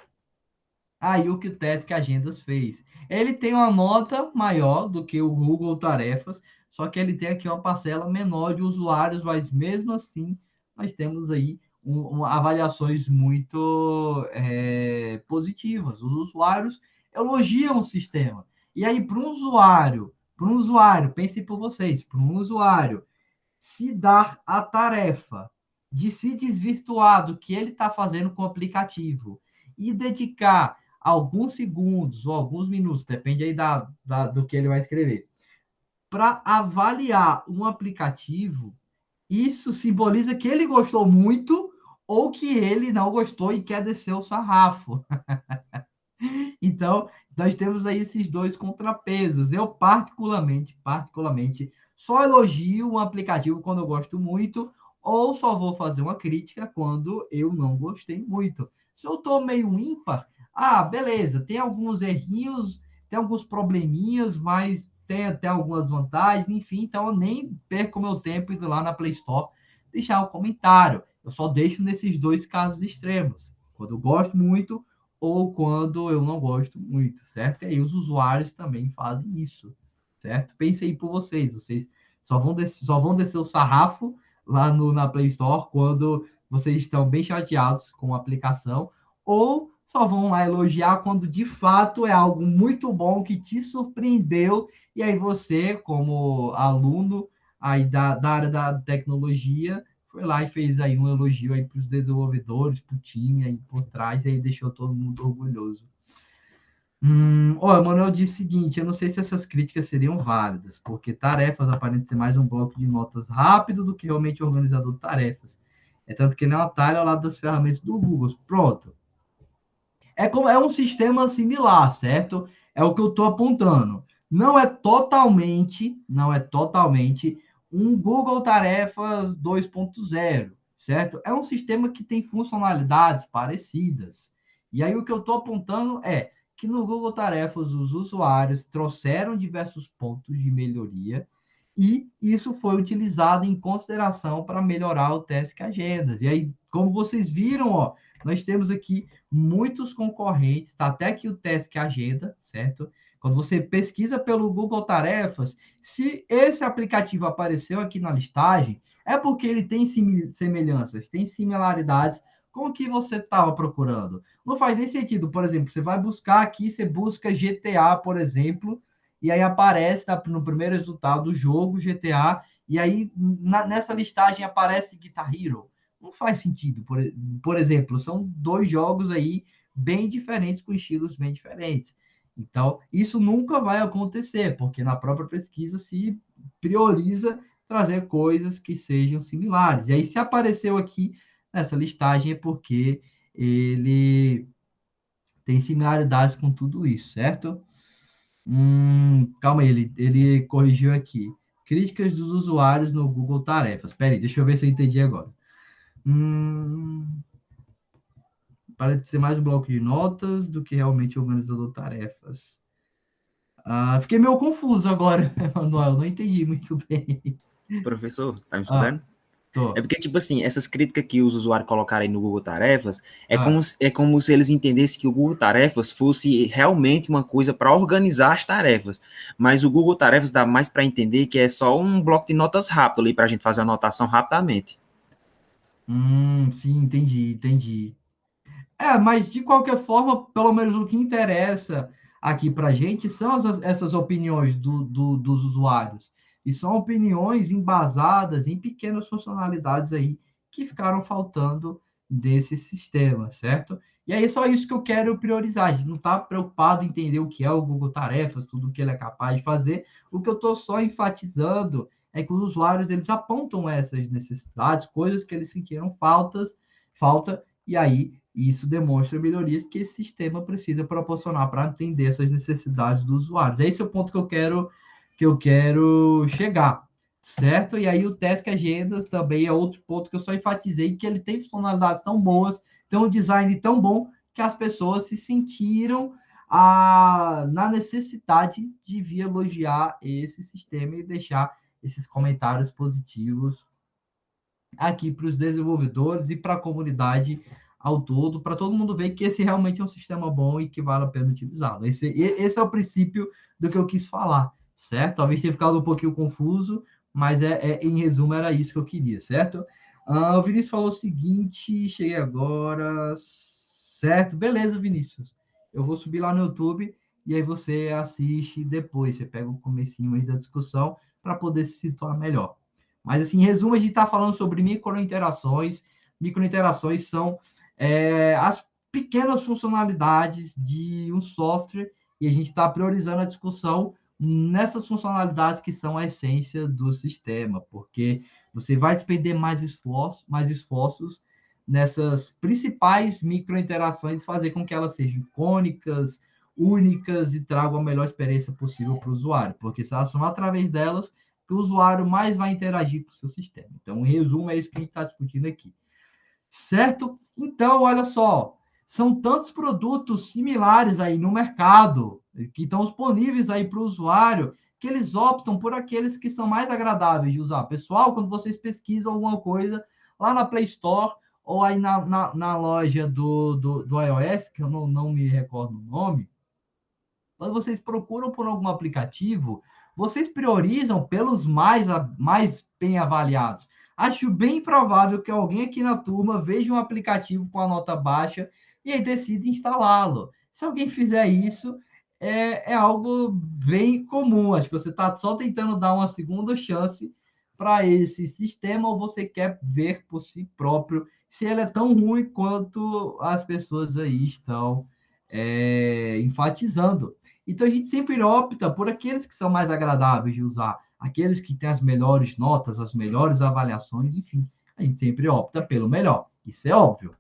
aí o que o Task Agendas fez. Ele tem uma nota maior do que o Google Tarefas, só que ele tem aqui uma parcela menor de usuários, mas mesmo assim nós temos aí avaliações muito positivas. Os usuários elogiam o sistema. E aí, para um usuário, pense por vocês, para um usuário se dar a tarefa de se desvirtuar do que ele está fazendo com o aplicativo e dedicar alguns segundos ou alguns minutos, depende aí do que ele vai escrever, para avaliar um aplicativo, isso simboliza que ele gostou muito ou que ele não gostou e quer descer o sarrafo. Então, nós temos aí esses dois contrapesos. Eu, particularmente, só elogio um aplicativo quando eu gosto muito, ou só vou fazer uma crítica quando eu não gostei muito. Se eu estou meio ímpar, beleza, tem alguns errinhos, tem alguns probleminhas, mas tem até algumas vantagens, enfim, então eu nem perco meu tempo indo lá na Play Store deixar um comentário. Eu só deixo nesses dois casos extremos. Quando eu gosto muito, ou quando eu não gosto muito, certo? E aí os usuários também fazem isso, certo? Pensei por vocês só vão descer o sarrafo lá na Play Store quando vocês estão bem chateados com a aplicação, ou só vão lá elogiar quando de fato é algo muito bom que te surpreendeu, e aí você, como aluno aí da área da tecnologia, foi lá e fez aí um elogio aí para os desenvolvedores, para o time aí por trás, e aí deixou todo mundo orgulhoso. O Manuel disse o seguinte, eu não sei se essas críticas seriam válidas, porque tarefas aparentam ser mais um bloco de notas rápido do que realmente organizador de tarefas. É tanto que ele é um atalho ao lado das ferramentas do Google. Pronto. É um sistema similar, certo? É o que eu estou apontando. Não é totalmente um Google Tarefas 2.0, certo? É um sistema que tem funcionalidades parecidas. E aí o que eu estou apontando é que no Google Tarefas os usuários trouxeram diversos pontos de melhoria e isso foi utilizado em consideração para melhorar o Task Agendas. E aí, como vocês viram, ó, nós temos aqui muitos concorrentes, tá até aqui o Task Agenda, certo? Quando você pesquisa pelo Google Tarefas, se esse aplicativo apareceu aqui na listagem, é porque ele tem semelhanças, tem similaridades com o que você estava procurando. Não faz nem sentido, por exemplo, você vai buscar aqui, você busca GTA, por exemplo, e aí aparece no primeiro resultado do jogo GTA, e aí nessa listagem aparece Guitar Hero. Não faz sentido. Por exemplo, são dois jogos aí bem diferentes, com estilos bem diferentes. Então, isso nunca vai acontecer, porque na própria pesquisa se prioriza trazer coisas que sejam similares. E aí, se apareceu aqui nessa listagem, é porque ele tem similaridades com tudo isso, certo? Calma aí, ele corrigiu aqui. Críticas dos usuários no Google Tarefas. Espera aí, deixa eu ver se eu entendi agora. Parece ser mais um bloco de notas do que realmente organizador de tarefas. Fiquei meio confuso agora, Manuel, não entendi muito bem. Professor, tá me Ah, escutando? É tô. porque, tipo assim, essas críticas que os usuários colocaram aí no Google Tarefas, Ah, é como se eles entendessem que o Google Tarefas fosse realmente uma coisa para organizar as tarefas. Mas o Google Tarefas dá mais para entender que é só um bloco de notas rápido ali para a gente fazer a anotação rapidamente. sim, entendi, entendi. Mas de qualquer forma, pelo menos o que interessa aqui para a gente são essas opiniões dos usuários. E são opiniões embasadas em pequenas funcionalidades aí que ficaram faltando desse sistema, certo? E aí é só isso que eu quero priorizar. A gente não está preocupado em entender o que é o Google Tarefas, tudo o que ele é capaz de fazer. O que eu estou só enfatizando é que os usuários eles apontam essas necessidades, coisas que eles sentiram falta, e aí isso demonstra melhorias que esse sistema precisa proporcionar para atender essas necessidades dos usuários. Esse é o ponto que eu quero chegar, certo? E aí o Task Agendas também é outro ponto que eu só enfatizei, que ele tem funcionalidades tão boas, tem um design tão bom, que as pessoas se sentiram na necessidade de vir elogiar esse sistema e deixar esses comentários positivos aqui para os desenvolvedores e para a comunidade ao todo, para todo mundo ver que esse realmente é um sistema bom e que vale a pena utilizá-lo. Esse é o princípio do que eu quis falar, certo? Talvez tenha ficado um pouquinho confuso, mas em resumo era isso que eu queria, certo? O Vinícius falou o seguinte, cheguei agora, certo? Beleza, Vinícius. Eu vou subir lá no YouTube e aí você assiste depois, você pega o comecinho aí da discussão para poder se situar melhor. Mas, assim, em resumo, a gente está falando sobre microinterações. Microinterações são as pequenas funcionalidades de um software e a gente está priorizando a discussão nessas funcionalidades que são a essência do sistema, porque você vai despender mais esforços nessas principais microinterações, fazer com que elas sejam icônicas, únicas e tragam a melhor experiência possível para o usuário, porque se elas são através delas que o usuário mais vai interagir com o seu sistema. Então, em resumo, é isso que a gente está discutindo aqui. Certo? Então, olha só, são tantos produtos similares aí no mercado, que estão disponíveis aí para o usuário, que eles optam por aqueles que são mais agradáveis de usar. Pessoal, quando vocês pesquisam alguma coisa lá na Play Store ou aí na loja do iOS, que eu não me recordo o nome, quando vocês procuram por algum aplicativo, vocês priorizam pelos mais bem avaliados. Acho bem provável que alguém aqui na turma veja um aplicativo com a nota baixa e aí decida instalá-lo. Se alguém fizer isso, é algo bem comum. Acho que você está só tentando dar uma segunda chance para esse sistema ou você quer ver por si próprio se ele é tão ruim quanto as pessoas aí estão enfatizando. Então a gente sempre opta por aqueles que são mais agradáveis de usar, aqueles que têm as melhores notas, as melhores avaliações, enfim, a gente sempre opta pelo melhor. Isso é óbvio.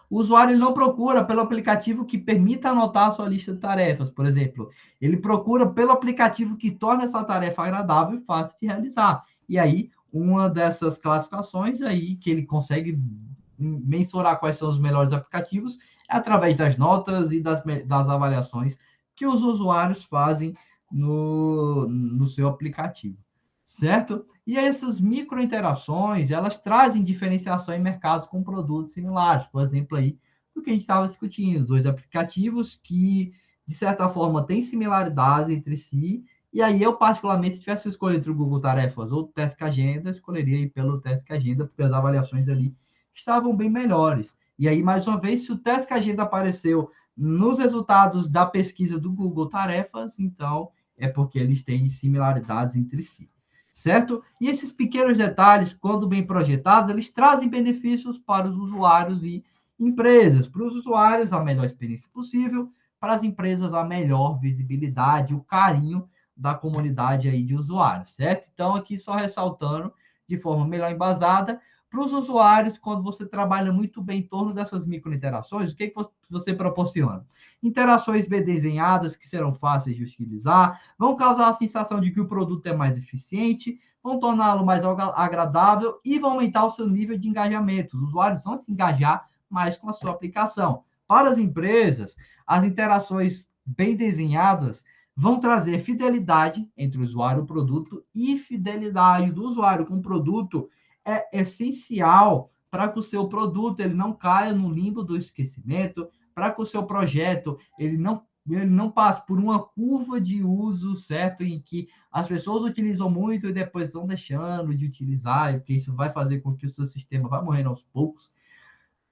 O usuário ele não procura pelo aplicativo que permita anotar a sua lista de tarefas, por exemplo. Ele procura pelo aplicativo que torna essa tarefa agradável e fácil de realizar. E aí, uma dessas classificações aí que ele consegue mensurar quais são os melhores aplicativos é através das notas e das avaliações que os usuários fazem no seu aplicativo, certo? E essas microinterações, elas trazem diferenciação em mercados com produtos similares. Por exemplo, aí, do que a gente estava discutindo, dois aplicativos que, de certa forma, têm similaridades entre si. E aí, eu, particularmente, se tivesse escolhido entre o Google Tarefas ou o Task Agenda, escolheria aí pelo Task Agenda, porque as avaliações ali estavam bem melhores. E aí, mais uma vez, se o Task Agenda apareceu nos resultados da pesquisa do Google Tarefas, então é porque eles têm similaridades entre si, certo? E esses pequenos detalhes, quando bem projetados, eles trazem benefícios para os usuários e empresas. Para os usuários, a melhor experiência possível, para as empresas, a melhor visibilidade, o carinho da comunidade aí de usuários, certo? Então, aqui só ressaltando de forma melhor embasada, para os usuários, quando você trabalha muito bem em torno dessas microinterações, o que você proporciona? Interações bem desenhadas, que serão fáceis de utilizar, vão causar a sensação de que o produto é mais eficiente, vão torná-lo mais agradável e vão aumentar o seu nível de engajamento. Os usuários vão se engajar mais com a sua aplicação. Para as empresas, as interações bem desenhadas vão trazer fidelidade entre o usuário e o produto, e fidelidade do usuário com o produto é essencial para que o seu produto ele não caia no limbo do esquecimento, para que o seu projeto ele não passe por uma curva de uso, certo? Em que as pessoas utilizam muito e depois vão deixando de utilizar, porque isso vai fazer com que o seu sistema vá morrendo aos poucos.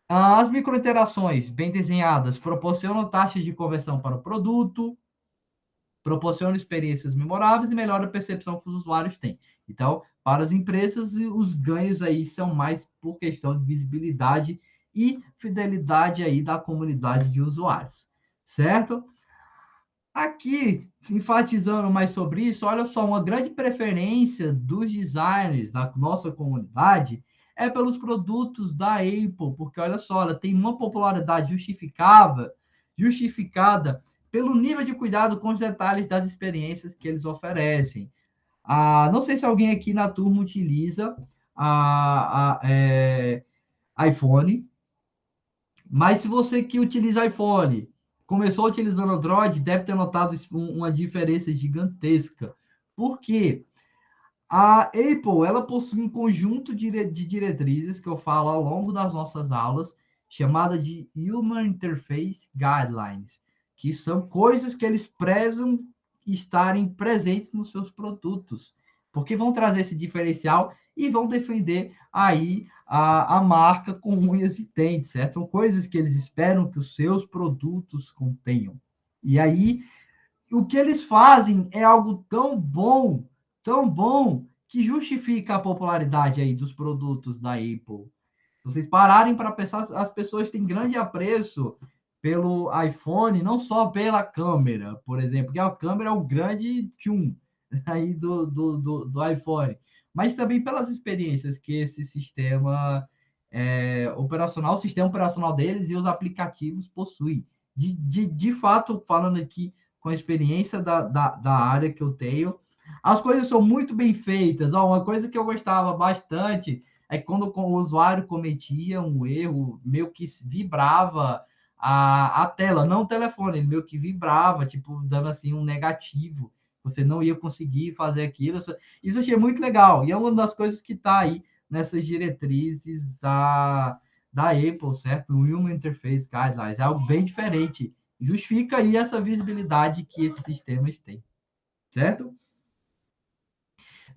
As microinterações bem desenhadas proporcionam taxas de conversão para o produto, proporcionam experiências memoráveis e melhora a percepção que os usuários têm. Então, para as empresas, os ganhos aí são mais por questão de visibilidade e fidelidade aí da comunidade de usuários, certo? Aqui, enfatizando mais sobre isso, olha só, uma grande preferência dos designers da nossa comunidade é pelos produtos da Apple, porque olha só, ela tem uma popularidade justificada pelo nível de cuidado com os detalhes das experiências que eles oferecem. Não sei se alguém aqui na turma utiliza iPhone, mas se você que utiliza iPhone começou utilizando Android, deve ter notado uma diferença gigantesca. Por quê? A Apple, ela possui um conjunto de diretrizes que eu falo ao longo das nossas aulas, chamada de Human Interface Guidelines, que são coisas que eles prezam estarem presentes nos seus produtos, porque vão trazer esse diferencial e vão defender aí a marca com unhas e dentes, certo? São coisas que eles esperam que os seus produtos contenham. E aí, o que eles fazem é algo tão bom, que justifica a popularidade aí dos produtos da Apple. Se vocês pararem para pensar, as pessoas têm grande apreço pelo iPhone, não só pela câmera, por exemplo, porque a câmera é o grande tchum aí do iPhone, mas também pelas experiências que esse sistema operacional, o sistema operacional deles e os aplicativos possuem. De fato, falando aqui com a experiência da área que eu tenho, as coisas são muito bem feitas. Uma coisa que eu gostava bastante é que quando o usuário cometia um erro, meio que vibrava a tela, não o telefone, ele meio que vibrava, tipo, dando assim um negativo. Você não ia conseguir fazer aquilo. Isso eu achei muito legal. E é uma das coisas que está aí nessas diretrizes da Apple, certo? O Human Interface Guidelines. É algo bem diferente. Justifica aí essa visibilidade que esses sistemas têm, certo?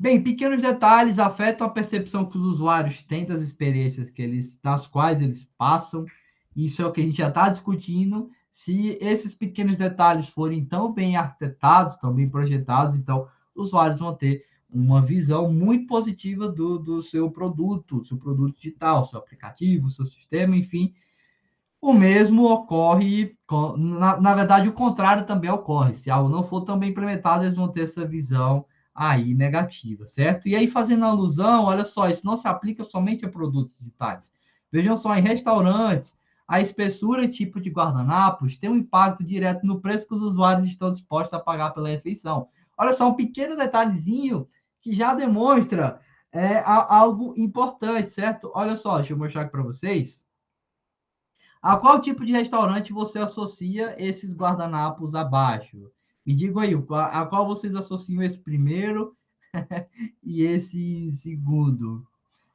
Bem, pequenos detalhes afetam a percepção que os usuários têm das experiências das quais eles passam. Isso é o que a gente já está discutindo. Se esses pequenos detalhes forem tão bem arquitetados, tão bem projetados, então os usuários vão ter uma visão muito positiva do seu produto digital, seu aplicativo, seu sistema, enfim. O mesmo ocorre, na verdade, o contrário também ocorre. Se algo não for tão bem implementado, eles vão ter essa visão aí negativa, certo? E aí, fazendo alusão, olha só, isso não se aplica somente a produtos digitais. Vejam só, em restaurantes, a espessura e tipo de guardanapos tem um impacto direto no preço que os usuários estão dispostos a pagar pela refeição. Olha só, um pequeno detalhezinho que já demonstra algo importante, certo? Olha só, deixa eu mostrar aqui para vocês. A qual tipo de restaurante você associa esses guardanapos abaixo? Me digam aí, a qual vocês associam esse primeiro e esse segundo?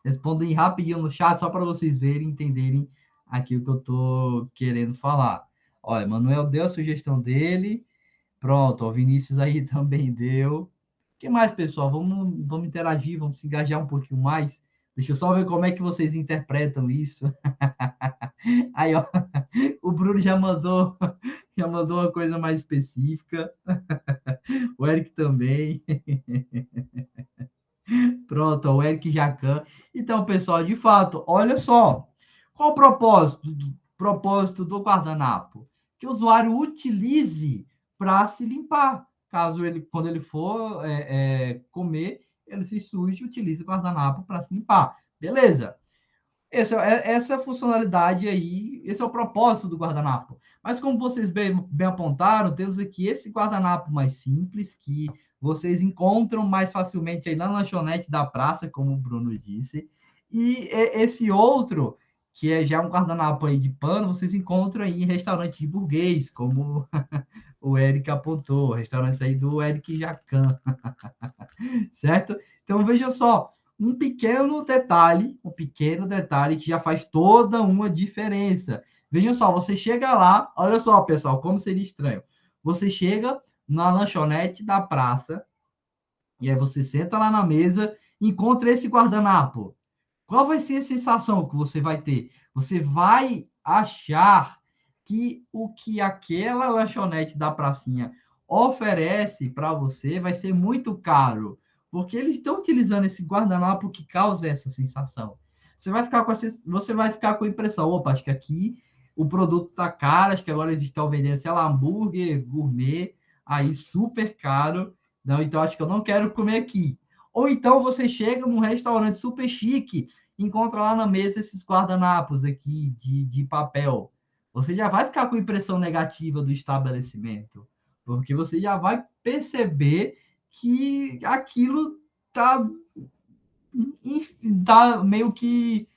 Respondem rapidinho no chat, só para vocês verem e entenderem aquilo que eu estou querendo falar. Olha, Manuel deu a sugestão dele. Pronto, o Vinícius aí também deu. O que mais, pessoal? Vamos interagir, vamos se engajar um pouquinho mais. Deixa eu só ver como é que vocês interpretam isso. Aí, ó, o Bruno já mandou uma coisa mais específica. O Eric também. Pronto, o Eric Jacan. Então, pessoal, de fato, olha só. Qual o propósito do guardanapo? Que o usuário utilize para se limpar. Caso ele, quando ele for comer, ele se suje e utilize o guardanapo para se limpar. Beleza. Essa funcionalidade aí, esse é o propósito do guardanapo. Mas como vocês bem apontaram, temos aqui esse guardanapo mais simples, que vocês encontram mais facilmente aí na lanchonete da praça, como o Bruno disse. E esse outro, que é já um guardanapo aí de pano, vocês encontram aí em restaurante de burguês, como o Eric apontou, restaurantes aí do Eric Jacan, certo? Então, veja só, um pequeno detalhe que já faz toda uma diferença. Veja só, você chega lá, olha só, pessoal, como seria estranho. Você chega na lanchonete da praça, e aí você senta lá na mesa, encontra esse guardanapo. Qual vai ser a sensação que você vai ter? Você vai achar que o que aquela lanchonete da pracinha oferece para você vai ser muito caro, porque eles estão utilizando esse guardanapo que causa essa sensação. Você vai ficar com a impressão, opa, acho que aqui o produto está caro, acho que agora eles estão vendendo, sei lá, hambúrguer gourmet, aí super caro, não, então acho que eu não quero comer aqui. Ou então você chega num restaurante super chique, encontra lá na mesa esses guardanapos aqui de papel. Você já vai ficar com impressão negativa do estabelecimento, porque você já vai perceber que aquilo tá, tá meio que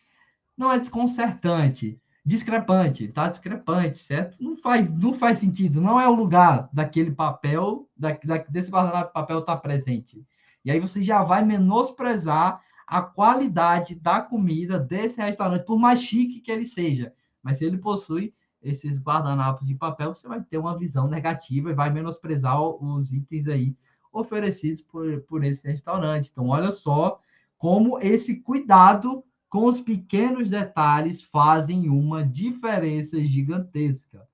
não é desconcertante, discrepante, tá discrepante, certo? Não faz sentido, não é o lugar daquele papel, desse guardanapo de papel estar presente. E aí você já vai menosprezar a qualidade da comida desse restaurante, por mais chique que ele seja. Mas se ele possui esses guardanapos de papel, você vai ter uma visão negativa e vai menosprezar os itens aí oferecidos por esse restaurante. Então, olha só como esse cuidado com os pequenos detalhes fazem uma diferença gigantesca.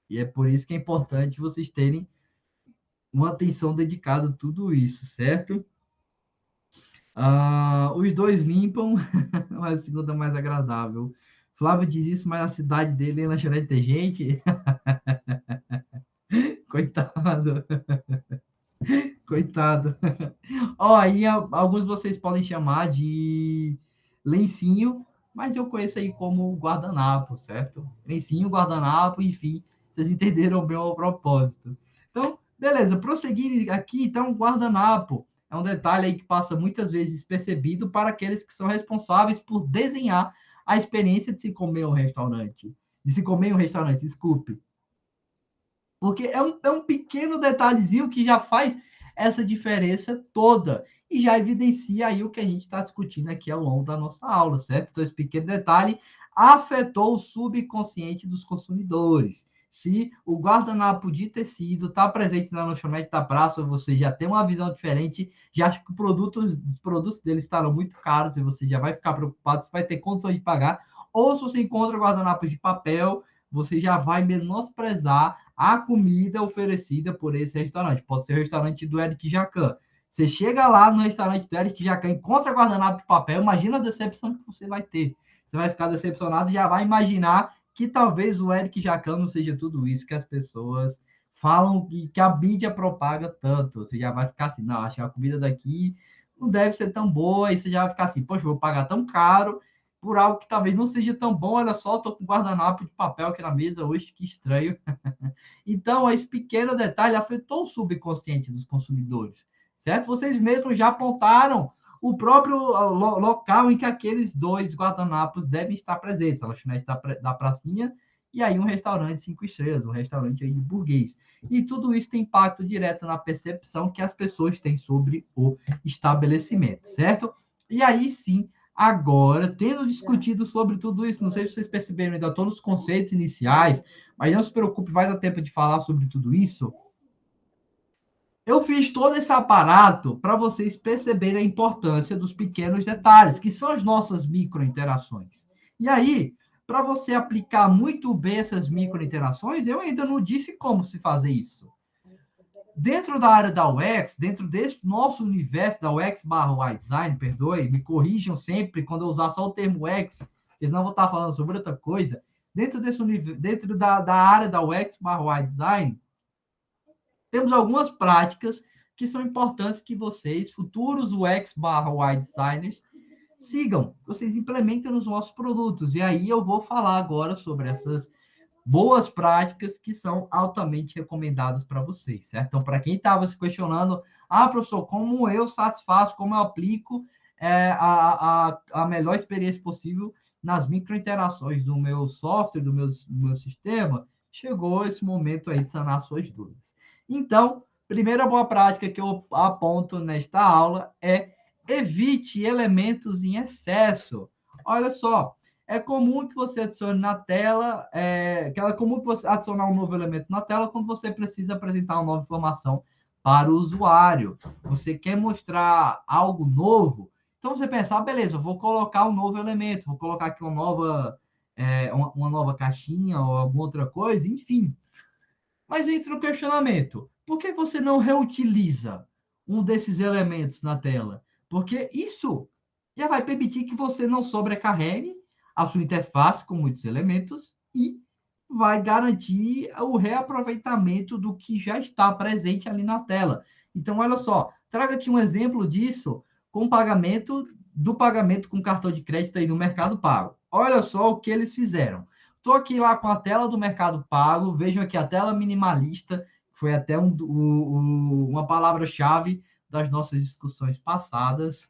E é por isso que é importante vocês terem uma atenção dedicada a tudo isso, certo? Os dois limpam, mas a segunda é mais agradável. Flávio diz isso, mas na cidade dele, em lanchonete tem gente. Coitado, coitado. Ó, aí alguns de vocês podem chamar de lencinho, mas eu conheço aí como guardanapo, certo? Lencinho, guardanapo, enfim, vocês entenderam bem o propósito. Então, beleza, prosseguir aqui, então, guardanapo é um detalhe aí que passa muitas vezes despercebido para aqueles que são responsáveis por desenhar a experiência de se comer um restaurante. De se comer em um restaurante, desculpe. Porque é um pequeno detalhezinho que já faz essa diferença toda e já evidencia aí o que a gente está discutindo aqui ao longo da nossa aula, certo? Então, esse pequeno detalhe afetou o subconsciente dos consumidores. Se o guardanapo de tecido está presente na lanchonete da praça, você já tem uma visão diferente, já acha que os produtos dele estarão muito caros e você já vai ficar preocupado se vai ter condições de pagar, ou se você encontra guardanapos de papel, você já vai menosprezar a comida oferecida por esse restaurante. Pode ser o restaurante do Eric Jacan. Você chega lá no restaurante do Eric Jacan, encontra guardanapo de papel, imagina a decepção que você vai ter. Você vai ficar decepcionado e já vai imaginar que talvez o Eric Jacan não seja tudo isso que as pessoas falam que a mídia propaga tanto. Você já vai ficar assim, não, acho que a comida daqui não deve ser tão boa, e você já vai ficar assim, poxa, vou pagar tão caro por algo que talvez não seja tão bom. Olha só, tô com guardanapo de papel aqui na mesa hoje, que estranho. Então, esse pequeno detalhe afetou o subconsciente dos consumidores, certo? Vocês mesmos já apontaram o próprio local em que aqueles dois guardanapos devem estar presentes, a lanchonete da pracinha e aí um restaurante 5 estrelas, um restaurante aí de burguês. E tudo isso tem impacto direto na percepção que as pessoas têm sobre o estabelecimento, certo? E aí sim, agora, tendo discutido sobre tudo isso, não sei se vocês perceberam, ainda estou nos conceitos iniciais, mas não se preocupe, vai dar tempo de falar sobre tudo isso. Eu fiz todo esse aparato para vocês perceberem a importância dos pequenos detalhes, que são as nossas microinterações. E aí, para você aplicar muito bem essas microinterações, eu ainda não disse como se fazer isso. Dentro da área da UX, dentro desse nosso universo da UX/UI design, perdoe, me corrijam sempre quando eu usar só o termo UX, porque senão eu vou estar falando sobre outra coisa. Dentro da área da UX/UI design, temos algumas práticas que são importantes que vocês, futuros UX/UI designers, sigam, vocês implementem nos nossos produtos. E aí eu vou falar agora sobre essas boas práticas que são altamente recomendadas para vocês, certo? Então, para quem estava se questionando, professor, como eu satisfaço, como eu aplico a melhor experiência possível nas microinterações do meu software, do meu sistema, chegou esse momento aí de sanar suas dúvidas. Então, primeira boa prática que eu aponto nesta aula é evite elementos em excesso. Olha só, é comum que você adicione na tela, é comum que você adicionar um novo elemento na tela quando você precisa apresentar uma nova informação para o usuário. Você quer mostrar algo novo, então você pensa, beleza, eu vou colocar um novo elemento, vou colocar aqui uma nova caixinha ou alguma outra coisa, enfim. Mas entra o questionamento: por que você não reutiliza um desses elementos na tela? Porque isso já vai permitir que você não sobrecarregue a sua interface com muitos elementos e vai garantir o reaproveitamento do que já está presente ali na tela. Então, olha só, traga aqui um exemplo disso com pagamento com cartão de crédito aí no Mercado Pago. Olha só o que eles fizeram. Estou aqui lá com a tela do Mercado Pago, vejam aqui a tela minimalista, que foi até uma palavra-chave das nossas discussões passadas.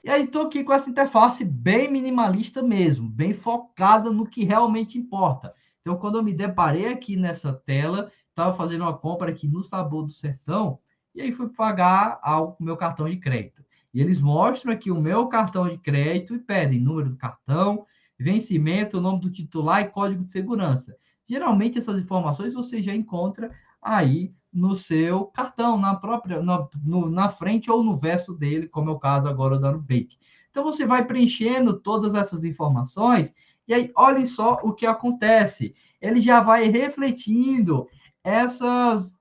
E aí estou aqui com essa interface bem minimalista mesmo, bem focada no que realmente importa. Então, quando eu me deparei aqui nessa tela, estava fazendo uma compra aqui no Sabor do Sertão, e aí fui pagar algo com o meu cartão de crédito. E eles mostram aqui o meu cartão de crédito e pedem número do cartão, vencimento, nome do titular e código de segurança. Geralmente, essas informações você já encontra aí no seu cartão, na frente ou no verso dele, como é o caso agora da Nubank. Então, você vai preenchendo todas essas informações e aí, olhem só o que acontece. Ele já vai refletindo essas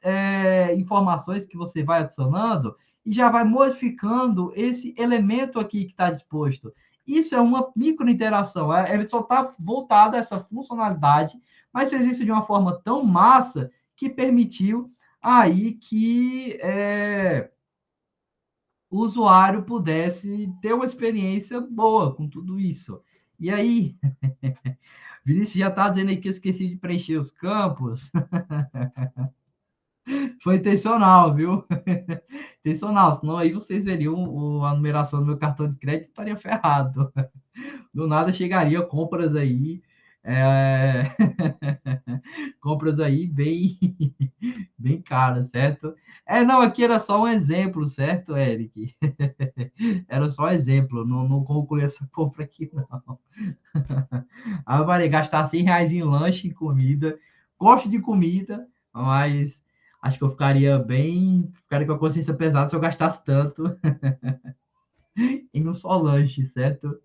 informações que você vai adicionando e já vai modificando esse elemento aqui que está disposto. Isso é uma microinteração. Ele só está voltado a essa funcionalidade, mas fez isso de uma forma tão massa que permitiu aí que o usuário pudesse ter uma experiência boa com tudo isso. E aí, Vinícius já está dizendo aí que eu esqueci de preencher os campos. Foi intencional, viu? Intencional, senão aí vocês veriam a numeração do meu cartão de crédito, estaria ferrado. Do nada chegaria compras aí, é... compras aí bem, bem caras, certo? Não, aqui era só um exemplo, certo, Eric? Era só um exemplo, não concluí essa compra aqui, não. Aí eu falei, gastar R$ 100 em lanche, em comida. Gosto de comida, mas acho que eu ficaria com a consciência pesada se eu gastasse tanto em um só lanche, certo?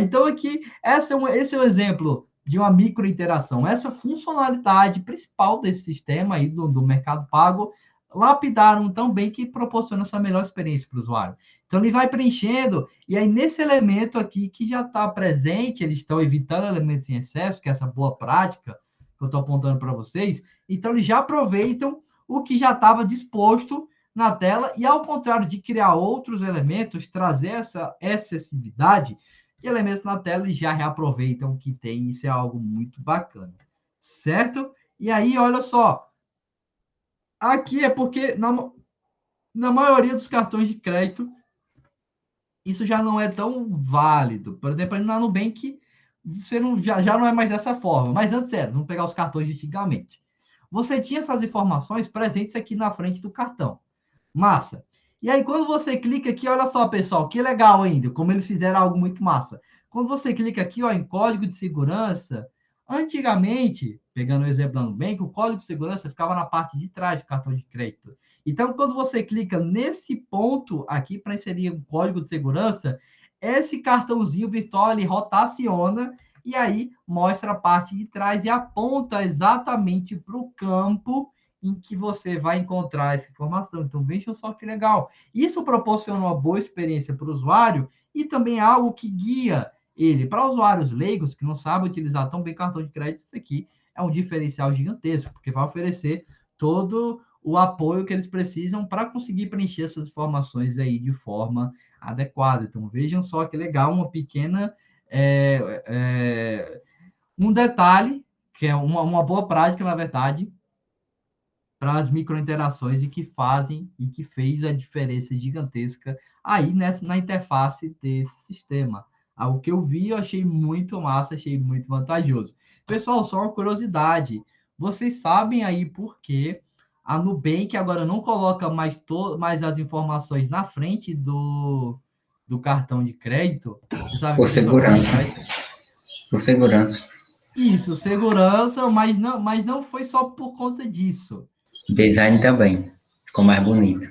Então, aqui, esse é um exemplo de uma microinteração. Essa funcionalidade principal desse sistema aí do Mercado Pago lapidaram tão bem que proporciona essa melhor experiência para o usuário. Então, ele vai preenchendo, e aí nesse elemento aqui que já está presente, eles estão evitando elementos em excesso, que é essa boa prática que eu estou apontando para vocês, então eles já aproveitam o que já estava disposto na tela, e ao contrário de criar outros elementos, trazer essa excessividade de elementos na tela, eles já reaproveitam o que tem, isso é algo muito bacana, certo? E aí, olha só, aqui é porque na maioria dos cartões de crédito, isso já não é tão válido. Por exemplo, ali na Nubank, você já não é mais dessa forma, mas antes era, vamos pegar os cartões de antigamente. Você tinha essas informações presentes aqui na frente do cartão. Massa. E aí, quando você clica aqui, olha só, pessoal, que legal ainda, como eles fizeram algo muito massa. Quando você clica aqui, ó, em código de segurança, antigamente, pegando o exemplo da Nubank, o código de segurança ficava na parte de trás do cartão de crédito. Então, quando você clica nesse ponto aqui para inserir um código de segurança, esse cartãozinho virtual ele rotaciona e aí mostra a parte de trás e aponta exatamente para o campo em que você vai encontrar essa informação. Então, vejam só que legal. Isso proporciona uma boa experiência para o usuário e também é algo que guia ele. Para usuários leigos que não sabem utilizar tão bem cartão de crédito, isso aqui é um diferencial gigantesco, porque vai oferecer todo o apoio que eles precisam para conseguir preencher essas informações aí de forma adequada. Então, vejam só que legal, uma pequena... um detalhe, que é uma boa prática, na verdade, para as microinterações e que fazem e que fez a diferença gigantesca aí na interface desse sistema. O que eu vi, eu achei muito massa, achei muito vantajoso. Pessoal, só uma curiosidade. Vocês sabem aí por que A Nubank agora não coloca mais as informações na frente do cartão de crédito. Você sabe Por por que que a Nubank segurança. faz? Por segurança. Isso, segurança, mas não foi só por conta disso. Design também. Ficou mais bonito.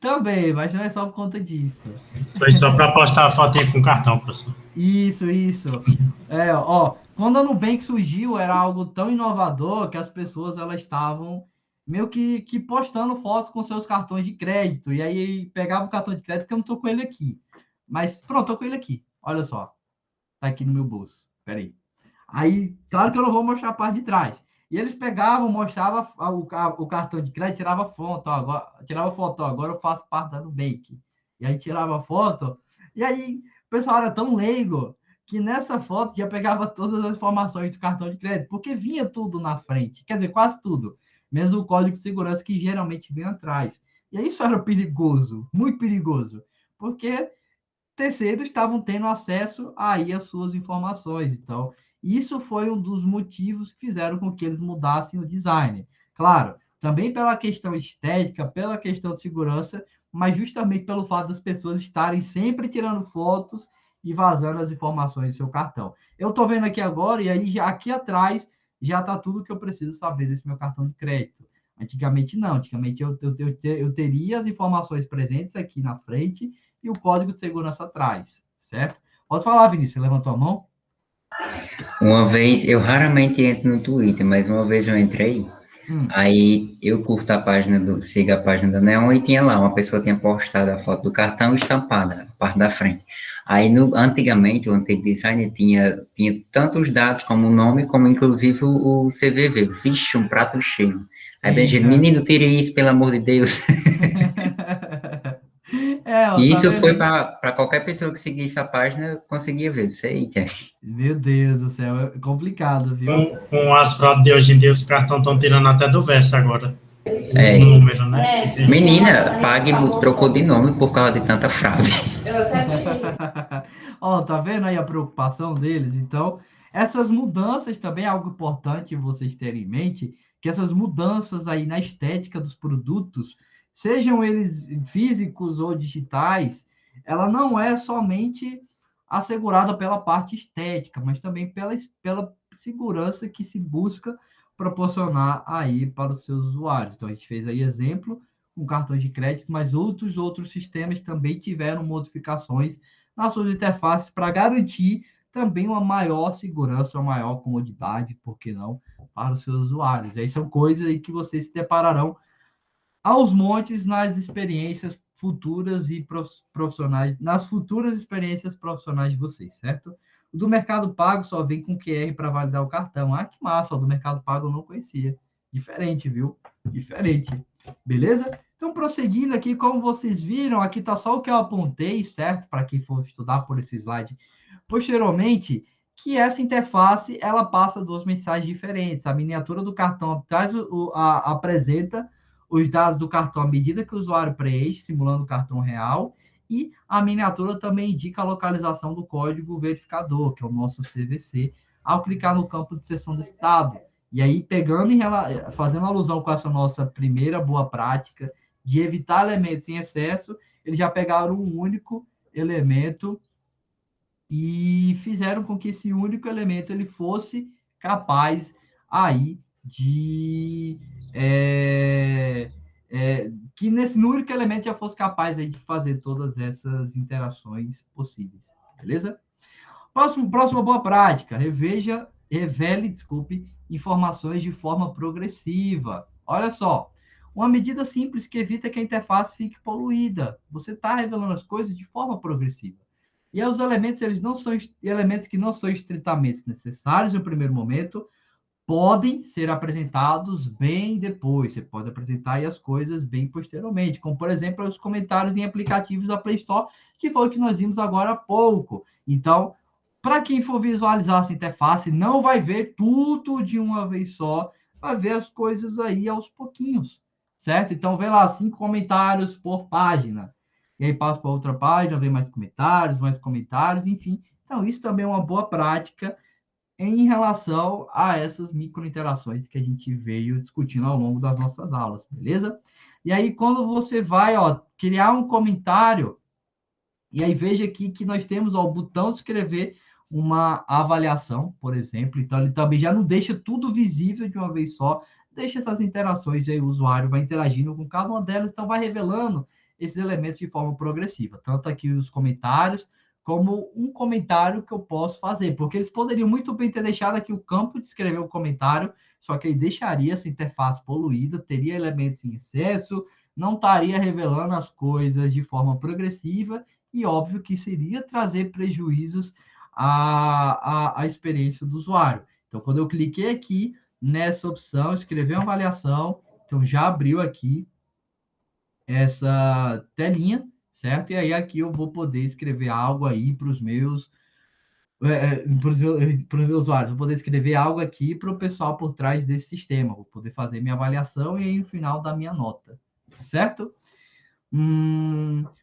Também, mas não é só por conta disso. Foi só para postar a fotinha com cartão, professor. Isso. Quando a Nubank surgiu, era algo tão inovador que as pessoas elas estavam meio que postando fotos com seus cartões de crédito. E aí pegava o cartão de crédito, que eu não tô com ele aqui. Mas pronto, tô com ele aqui. Olha só. Tá aqui no meu bolso. Peraí. Aí, claro que eu não vou mostrar a parte de trás. E eles pegavam, mostravam o cartão de crédito, tirava foto, ó, agora eu faço parte da Nubank. E aí tirava foto. E aí o pessoal era tão leigo que nessa foto já pegava todas as informações do cartão de crédito, porque vinha tudo na frente. Quer dizer, quase tudo. Mesmo o código de segurança que geralmente vem atrás. E aí isso era perigoso, muito perigoso. Porque terceiros estavam tendo acesso aí às suas informações. Então, isso foi um dos motivos que fizeram com que eles mudassem o design. Claro, também pela questão estética, pela questão de segurança, mas justamente pelo fato das pessoas estarem sempre tirando fotos e vazando as informações do seu cartão. Eu estou vendo aqui agora, e aí aqui atrás já está tudo que eu preciso saber desse meu cartão de crédito. Antigamente não, antigamente eu teria as informações presentes aqui na frente e o código de segurança atrás, certo? Pode falar, Vinícius, você levantou a mão? Uma vez, eu raramente entro no Twitter, mas uma vez eu entrei, Hum, aí eu curto a página siga a página da Neon e tinha lá, uma pessoa tinha postado a foto do cartão estampada, a parte da frente. Aí, antigamente, o antigo design tinha tanto os dados como o nome, como inclusive o CVV. Vixe, um prato cheio. Aí, bem, gente, eita. menino, tire isso, pelo amor de Deus. Ó, E tá isso vendo foi aí? para qualquer pessoa que seguisse a página, conseguia ver. Isso aí, Meu Deus do céu, é complicado, viu? Com as fraudes de hoje em dia, os cartões estão tirando até do verso agora. O é, número, né? menina, pague, trocou de nome por causa de tanta fraude. Ó, tá vendo aí a preocupação deles? Então, essas mudanças também é algo importante vocês terem em mente, que essas mudanças aí na estética dos produtos, sejam eles físicos ou digitais, ela não é somente assegurada pela parte estética, mas também pela segurança que se busca proporcionar aí para os seus usuários. Então, a gente fez aí exemplo com cartões de crédito, mas outros sistemas também tiveram modificações nas suas interfaces para garantir também uma maior segurança, uma maior comodidade, por que não, para os seus usuários. Aí são coisas aí que vocês se depararão aos montes nas experiências futuras e profissionais, nas futuras experiências profissionais de vocês, certo? O do Mercado Pago só vem com QR para validar o cartão. Ah, que massa, o do Mercado Pago eu não conhecia. Diferente, viu? Diferente. Beleza? Então, prosseguindo aqui, como vocês viram, aqui está só o que eu apontei, certo? Para quem for estudar por esse slide posteriormente, que essa interface ela passa duas mensagens diferentes. A miniatura do cartão apresenta os dados do cartão à medida que o usuário preenche, simulando o cartão real, e a miniatura também indica a localização do código verificador, que é o nosso CVC, ao clicar no campo de seção do estado. E aí, fazendo alusão com essa nossa primeira boa prática de evitar elementos em excesso, eles já pegaram um único elemento e fizeram com que esse único elemento ele fosse capaz aí de que nesse único elemento já fosse capaz aí de fazer todas essas interações possíveis, beleza? Próxima boa prática, revele, desculpe, informações de forma progressiva. Olha só, uma medida simples que evita que a interface fique poluída. Você está revelando as coisas de forma progressiva. E aí os elementos, eles não são elementos que não são estritamente necessários no primeiro momento, podem ser apresentados bem depois. Você pode apresentar aí as coisas bem posteriormente, como, por exemplo, os comentários em aplicativos da Play Store, que foi o que nós vimos agora há pouco. Então, para quem for visualizar essa interface, não vai ver tudo de uma vez só, vai ver as coisas aí aos pouquinhos, certo? Então, vê lá, 5 comentários por página. E aí passa para outra página, vê mais comentários, enfim. Então, isso também é uma boa prática em relação a essas microinterações que a gente veio discutindo ao longo das nossas aulas, beleza? E aí, quando você vai, ó, criar um comentário, e aí veja aqui que nós temos, ó, o botão de escrever uma avaliação, por exemplo, então ele também já não deixa tudo visível de uma vez só, deixa essas interações, e aí o usuário vai interagindo com cada uma delas, então vai revelando esses elementos de forma progressiva, tanto aqui os comentários, como um comentário que eu posso fazer, porque eles poderiam muito bem ter deixado aqui o campo de escrever o comentário, só que aí deixaria essa interface poluída, teria elementos em excesso, não estaria revelando as coisas de forma progressiva, e óbvio que seria trazer prejuízos à experiência do usuário. Então, quando eu cliquei aqui nessa opção, escrever uma avaliação, então já abriu aqui essa telinha, certo? E aí aqui eu vou poder escrever algo aí para os meus para os meus usuários, vou poder escrever algo aqui para o pessoal por trás desse sistema, vou poder fazer minha avaliação e aí no final dar minha nota, certo?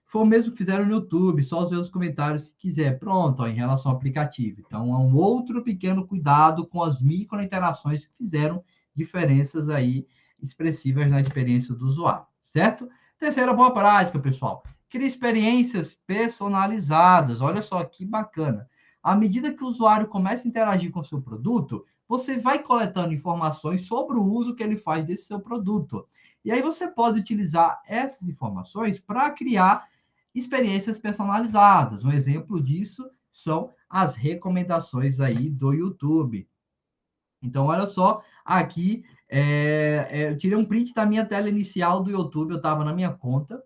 Foi o mesmo que fizeram no YouTube, só ver os comentários se quiser. Pronto, ó, em relação ao aplicativo. Então, é um outro pequeno cuidado com as micro-interações que fizeram diferenças aí expressivas na experiência do usuário, certo? Terceira boa prática, pessoal. Cria experiências personalizadas. Olha só que bacana. À medida que o usuário começa a interagir com o seu produto, você vai coletando informações sobre o uso que ele faz desse seu produto. E aí você pode utilizar essas informações para criar experiências personalizadas. Um exemplo disso são as recomendações aí do YouTube. Então, olha só, aqui eu tirei um print da minha tela inicial do YouTube, eu estava na minha conta,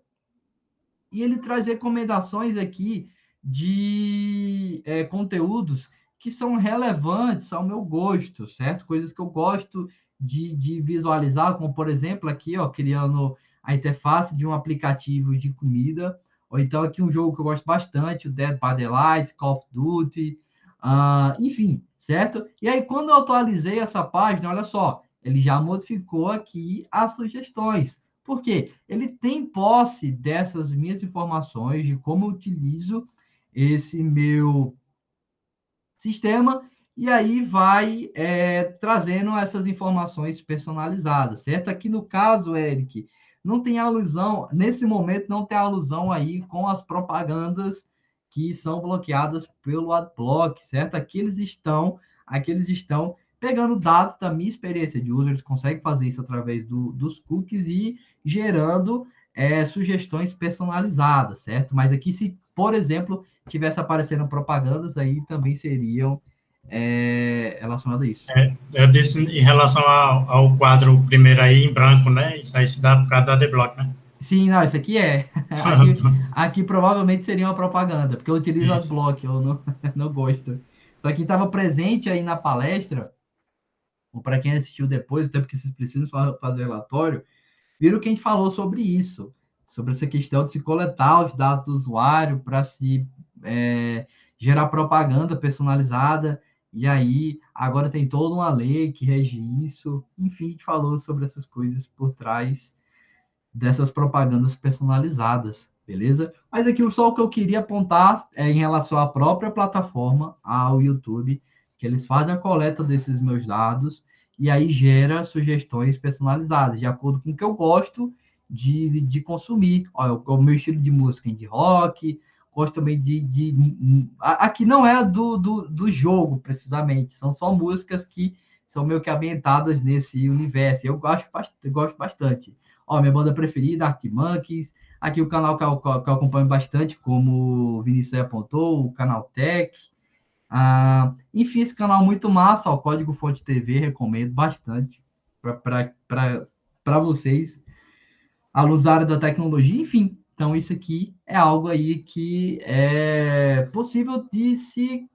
e ele traz recomendações aqui de conteúdos que são relevantes ao meu gosto, certo? Coisas que eu gosto de visualizar, como, por exemplo, aqui, ó, criando a interface de um aplicativo de comida, ou então aqui um jogo que eu gosto bastante, o Dead by Daylight, Call of Duty, enfim, certo? E aí, quando eu atualizei essa página, olha só, ele já modificou aqui as sugestões. Por quê? Ele tem posse dessas minhas informações, de como eu utilizo esse meu sistema, e aí vai trazendo essas informações personalizadas, certo? Aqui no caso, Eric, não tem alusão, nesse momento não tem alusão aí com as propagandas que são bloqueadas pelo Adblock, certo? Aqui eles estão pegando dados da minha experiência de uso, eles conseguem fazer isso através dos cookies e gerando sugestões personalizadas, certo? Mas aqui, se, por exemplo, tivesse aparecendo propagandas, aí também seriam relacionadas a isso. Eu disse em relação ao quadro primeiro aí em branco, né? Isso aí se dá por causa da Adblock, né? Sim, não, isso aqui é. Aqui provavelmente seria uma propaganda, porque eu utilizo Adblock, eu não gosto. Para quem estava presente aí na palestra, ou para quem assistiu depois, até porque vocês precisam fazer relatório, viram que a gente falou sobre isso, sobre essa questão de se coletar os dados do usuário para se gerar propaganda personalizada, e aí agora tem toda uma lei que rege isso. Enfim, a gente falou sobre essas coisas por trás dessas propagandas personalizadas, beleza? Mas aqui só o que eu queria apontar é em relação à própria plataforma, ao YouTube, que eles fazem a coleta desses meus dados e aí gera sugestões personalizadas, de acordo com o que eu gosto de consumir. Olha, o meu estilo de música de rock, gosto também aqui não é do jogo, precisamente, são só músicas que são meio que ambientadas nesse universo. Eu gosto bastante. Ó, minha banda preferida, Arctic Monkeys. Aqui o canal que eu acompanho bastante, como o Vinícius apontou, o canal Tech. Enfim, esse canal muito massa, ó, Código Fonte TV, recomendo bastante para vocês, alunos da tecnologia, enfim. Então, isso aqui é algo aí que é possível de se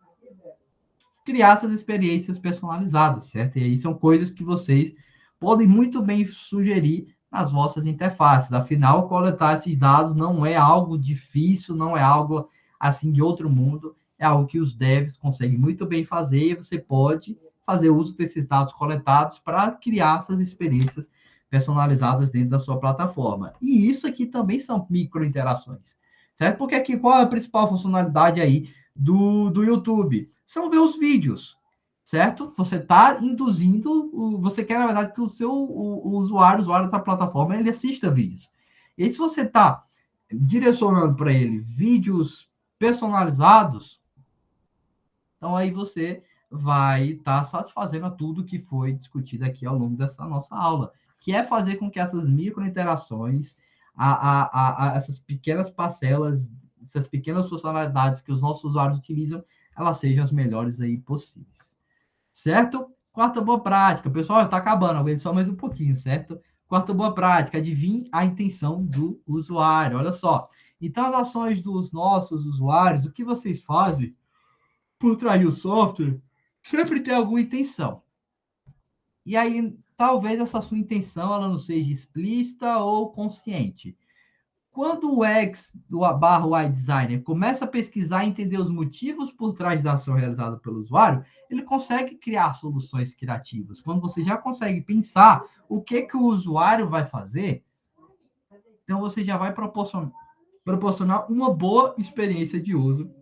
criar essas experiências personalizadas, certo? E aí são coisas que vocês podem muito bem sugerir nas vossas interfaces. Afinal, coletar esses dados não é algo difícil, não é algo assim de outro mundo, é algo que os devs conseguem muito bem fazer e você pode fazer uso desses dados coletados para criar essas experiências personalizadas dentro da sua plataforma. E isso aqui também são micro-interações, certo? Porque aqui, qual é a principal funcionalidade aí do YouTube? São ver os vídeos. certo? Você está induzindo, você quer, na verdade, que o usuário da plataforma, ele assista vídeos. E se você está direcionando para ele vídeos personalizados, então aí você vai estar satisfazendo a tudo que foi discutido aqui ao longo dessa nossa aula, que é fazer com que essas micro-interações, essas pequenas parcelas, essas pequenas funcionalidades que os nossos usuários utilizam, elas sejam as melhores aí possíveis. Certo? Quarta boa prática. Pessoal, está acabando, aguento só mais um pouquinho, certo? Quarta boa prática, adivinhe a intenção do usuário. Olha só. Então, as ações dos nossos usuários, o que vocês fazem por trás do software, sempre tem alguma intenção. E aí, talvez essa sua intenção ela não seja explícita ou consciente. Quando o X do barra Y Designer começa a pesquisar e entender os motivos por trás da ação realizada pelo usuário, ele consegue criar soluções criativas. Quando você já consegue pensar o que o usuário vai fazer, então você já vai proporcionar uma boa experiência de uso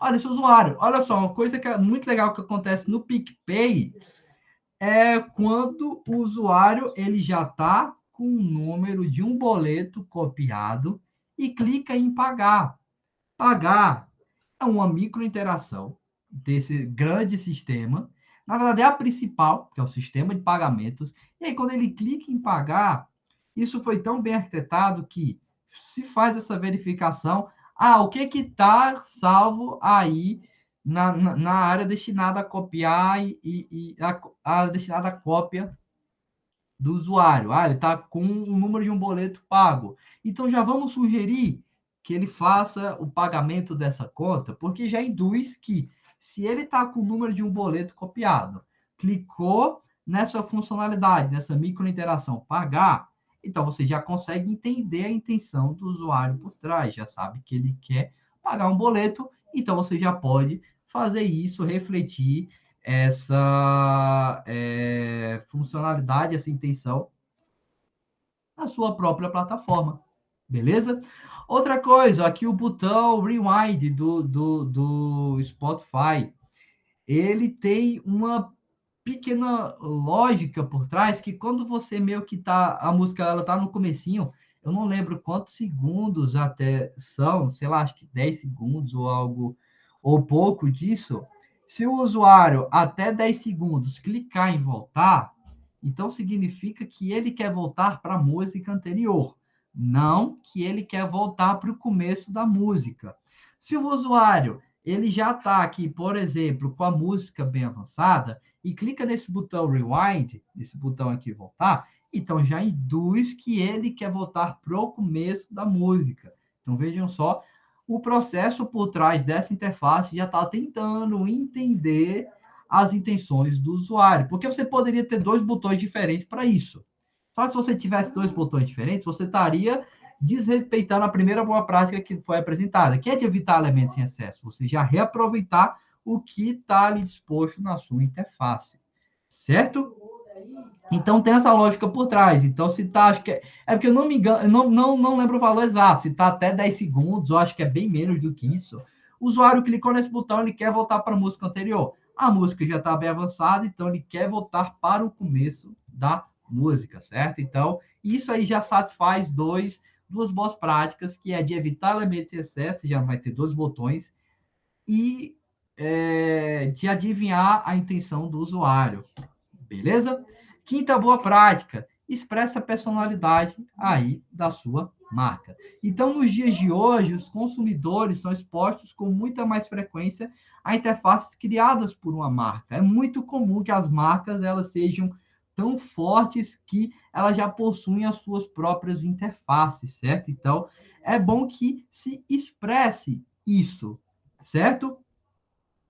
para esse usuário. Olha só, uma coisa que é muito legal que acontece no PicPay é quando o usuário ele já está com o número de um boleto copiado e clica em pagar. Pagar é uma microinteração desse grande sistema. Na verdade, é a principal, que é o sistema de pagamentos. E aí, quando ele clica em pagar, isso foi tão bem arquitetado que se faz essa verificação. O que está salvo aí na área destinada a copiar e a área destinada à cópia do usuário. Ele está com o número de um boleto pago. Então, já vamos sugerir que ele faça o pagamento dessa conta, porque já induz que, se ele está com o número de um boleto copiado, clicou nessa funcionalidade, nessa microinteração, pagar, então você já consegue entender a intenção do usuário por trás, já sabe que ele quer pagar um boleto, então você já pode fazer isso, refletir essa funcionalidade, essa intenção na sua própria plataforma, beleza? Outra coisa, aqui o botão Rewind do Spotify, ele tem uma pequena lógica por trás, que quando você meio que tá, a música ela tá no comecinho, eu não lembro quantos segundos até são, sei lá, acho que 10 segundos ou algo, ou pouco disso. Se o usuário até 10 segundos clicar em voltar, então significa que ele quer voltar para a música anterior, não que ele quer voltar para o começo da música. Se o usuário ele já está aqui, por exemplo, com a música bem avançada, e clica nesse botão Rewind, nesse botão aqui voltar, então já induz que ele quer voltar para o começo da música. Então vejam só, o processo por trás dessa interface já está tentando entender as intenções do usuário, porque você poderia ter dois botões diferentes para isso. Só que se você tivesse dois botões diferentes, você estaria desrespeitando a primeira boa prática que foi apresentada, que é de evitar elementos em excesso. Você já reaproveitar o que está ali disposto na sua interface, certo? Então tem essa lógica por trás. Então, se tá, acho que é porque eu não me engano, não lembro o valor exato, se está até 10 segundos, eu acho que é bem menos do que isso. O usuário clicou nesse botão, ele quer voltar para a música anterior. A música já está bem avançada, então ele quer voltar para o começo da música, certo? Então, isso aí já satisfaz duas boas práticas, que é de evitar elementos em excesso, já vai ter dois botões, e de adivinhar a intenção do usuário. Beleza? Quinta boa prática, expressa a personalidade aí da sua marca. Então, nos dias de hoje, os consumidores são expostos com muita mais frequência a interfaces criadas por uma marca. É muito comum que as marcas elas sejam tão fortes que elas já possuem as suas próprias interfaces, certo? Então, é bom que se expresse isso, certo?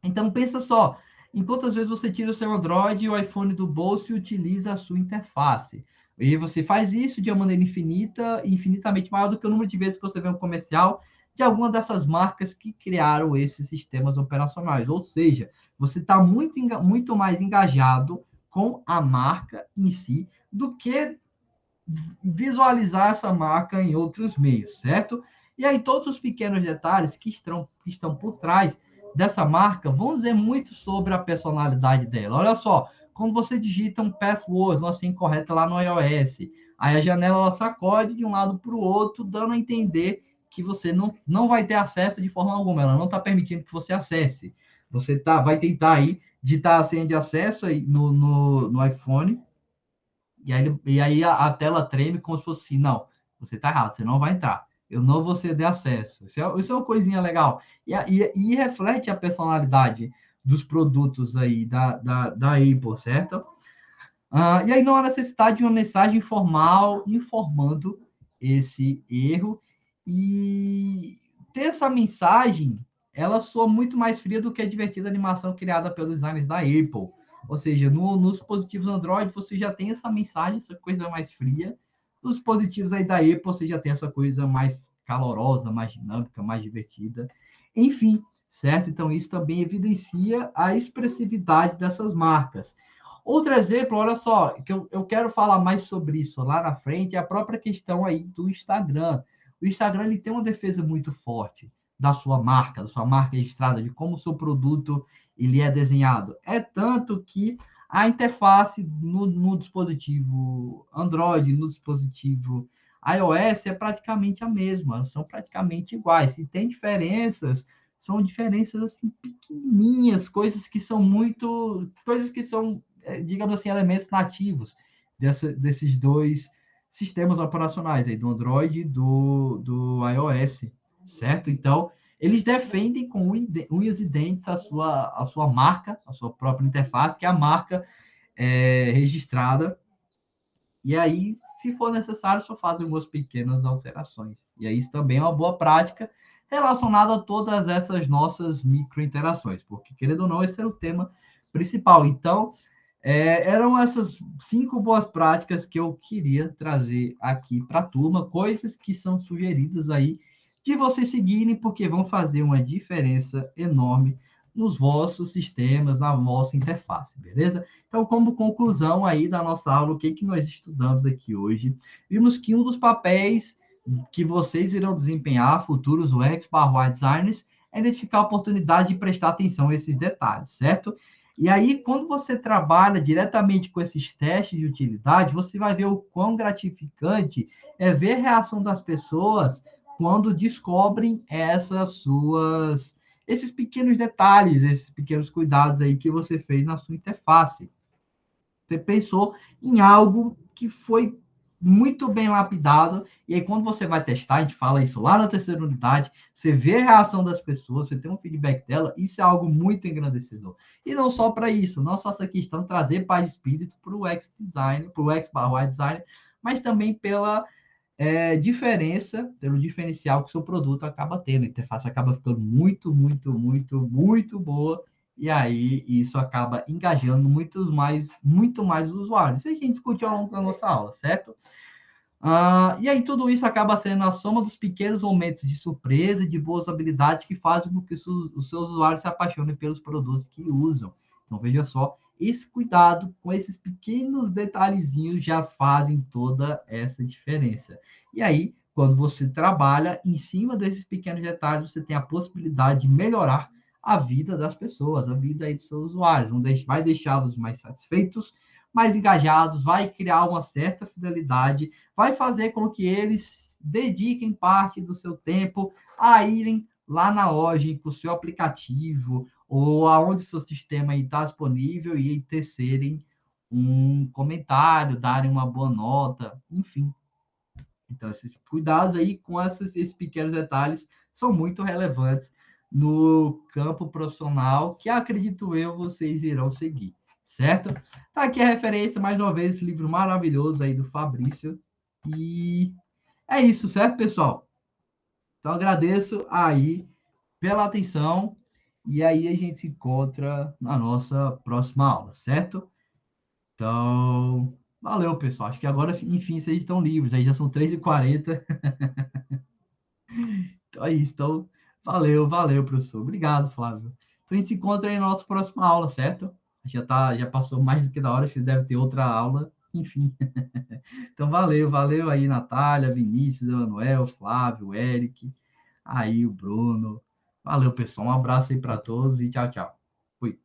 Então, pensa só, em quantas vezes você tira o seu Android e o iPhone do bolso e utiliza a sua interface. E você faz isso de uma maneira infinita, infinitamente maior do que o número de vezes que você vê um comercial de alguma dessas marcas que criaram esses sistemas operacionais. Ou seja, você está muito mais engajado com a marca em si do que visualizar essa marca em outros meios, certo? E aí todos os pequenos detalhes que estão por trás dessa marca vão dizer muito sobre a personalidade dela. Olha só, quando você digita um password, uma senha incorreta lá no iOS, aí a janela ela sacode de um lado para o outro, dando a entender que você não vai ter acesso de forma alguma, ela não está permitindo que você acesse. Você vai tentar aí digitar a senha de acesso aí no iPhone, e aí a tela treme como se fosse assim, não, você está errado, você não vai entrar. Eu não vou ceder acesso. Isso é uma coisinha legal. E reflete a personalidade dos produtos aí da Apple, certo? E aí não há necessidade de uma mensagem formal informando esse erro. E ter essa mensagem, ela soa muito mais fria do que a divertida animação criada pelos designers da Apple. Ou seja, nos dispositivos Android você já tem essa mensagem, essa coisa mais fria. Nos dispositivos aí da Apple você já tem essa coisa mais calorosa, mais dinâmica, mais divertida. Enfim, certo? Então isso também evidencia a expressividade dessas marcas. Outro exemplo, olha só, que eu quero falar mais sobre isso lá na frente, é a própria questão aí do Instagram. O Instagram ele tem uma defesa muito forte da sua marca registrada, de como o seu produto ele é desenhado. É tanto que a interface no dispositivo Android, no dispositivo iOS, é praticamente a mesma, são praticamente iguais. Se tem diferenças, são diferenças assim pequenininhas, coisas que são digamos assim, elementos nativos desses dois sistemas operacionais, aí, do Android e do iOS, certo? Então, eles defendem com unhas e dentes a sua marca, a sua própria interface, que é a marca registrada, e aí, se for necessário, só fazem algumas pequenas alterações. E aí, isso também é uma boa prática relacionada a todas essas nossas microinterações, porque, querendo ou não, esse era o tema principal. Então, eram essas 5 boas práticas que eu queria trazer aqui para a turma, coisas que são sugeridas aí de vocês seguirem, porque vão fazer uma diferença enorme nos vossos sistemas, na vossa interface, beleza? Então, como conclusão aí da nossa aula, o que nós estudamos aqui hoje? Vimos que um dos papéis que vocês irão desempenhar, futuros UX/UI designers, é identificar a oportunidade de prestar atenção a esses detalhes, certo? E aí, quando você trabalha diretamente com esses testes de utilidade, você vai ver o quão gratificante é ver a reação das pessoas quando descobrem esses pequenos detalhes, esses pequenos cuidados aí que você fez na sua interface. Você pensou em algo que foi muito bem lapidado, e aí quando você vai testar, a gente fala isso lá na terceira unidade, você vê a reação das pessoas, você tem um feedback dela, isso é algo muito engrandecedor. E não só para isso, não só essa questão de trazer paz de espírito para o UX-design, para o UX/UI design, mas também pela diferença, pelo diferencial que o seu produto acaba tendo. A interface acaba ficando muito, muito, muito, muito boa, e aí isso acaba engajando muito mais os usuários. Isso a gente discutiu ao longo da nossa aula, certo? E aí tudo isso acaba sendo a soma dos pequenos momentos de surpresa e de boas habilidades que fazem com que os seus usuários se apaixonem pelos produtos que usam. Então, veja só, esse cuidado com esses pequenos detalhezinhos já fazem toda essa diferença. E aí, quando você trabalha em cima desses pequenos detalhes, você tem a possibilidade de melhorar a vida das pessoas, a vida aí dos seus usuários, vai deixá-los mais satisfeitos, mais engajados, vai criar uma certa fidelidade, vai fazer com que eles dediquem parte do seu tempo a irem lá na loja com o seu aplicativo ou aonde o seu sistema está disponível e tecerem um comentário, darem uma boa nota, enfim. Então, esses cuidados aí com esses pequenos detalhes são muito relevantes no campo profissional que, acredito eu, vocês irão seguir, certo? Tá aqui a referência, mais uma vez, esse livro maravilhoso aí do Fabrício. E é isso, certo, pessoal? Então, agradeço aí pela atenção e aí a gente se encontra na nossa próxima aula, certo? Então, valeu, pessoal. Acho que agora, enfim, vocês estão livres. Aí já são 3h40. Então é isso. Então, valeu, professor. Obrigado, Flávio. Então, a gente se encontra aí na nossa próxima aula, certo? Já passou mais do que da hora, você deve ter outra aula. Enfim. Então, valeu aí, Natália, Vinícius, Emanuel, Flávio, Eric, aí o Bruno, Valeu, pessoal. Um abraço aí para todos e tchau, tchau. Fui.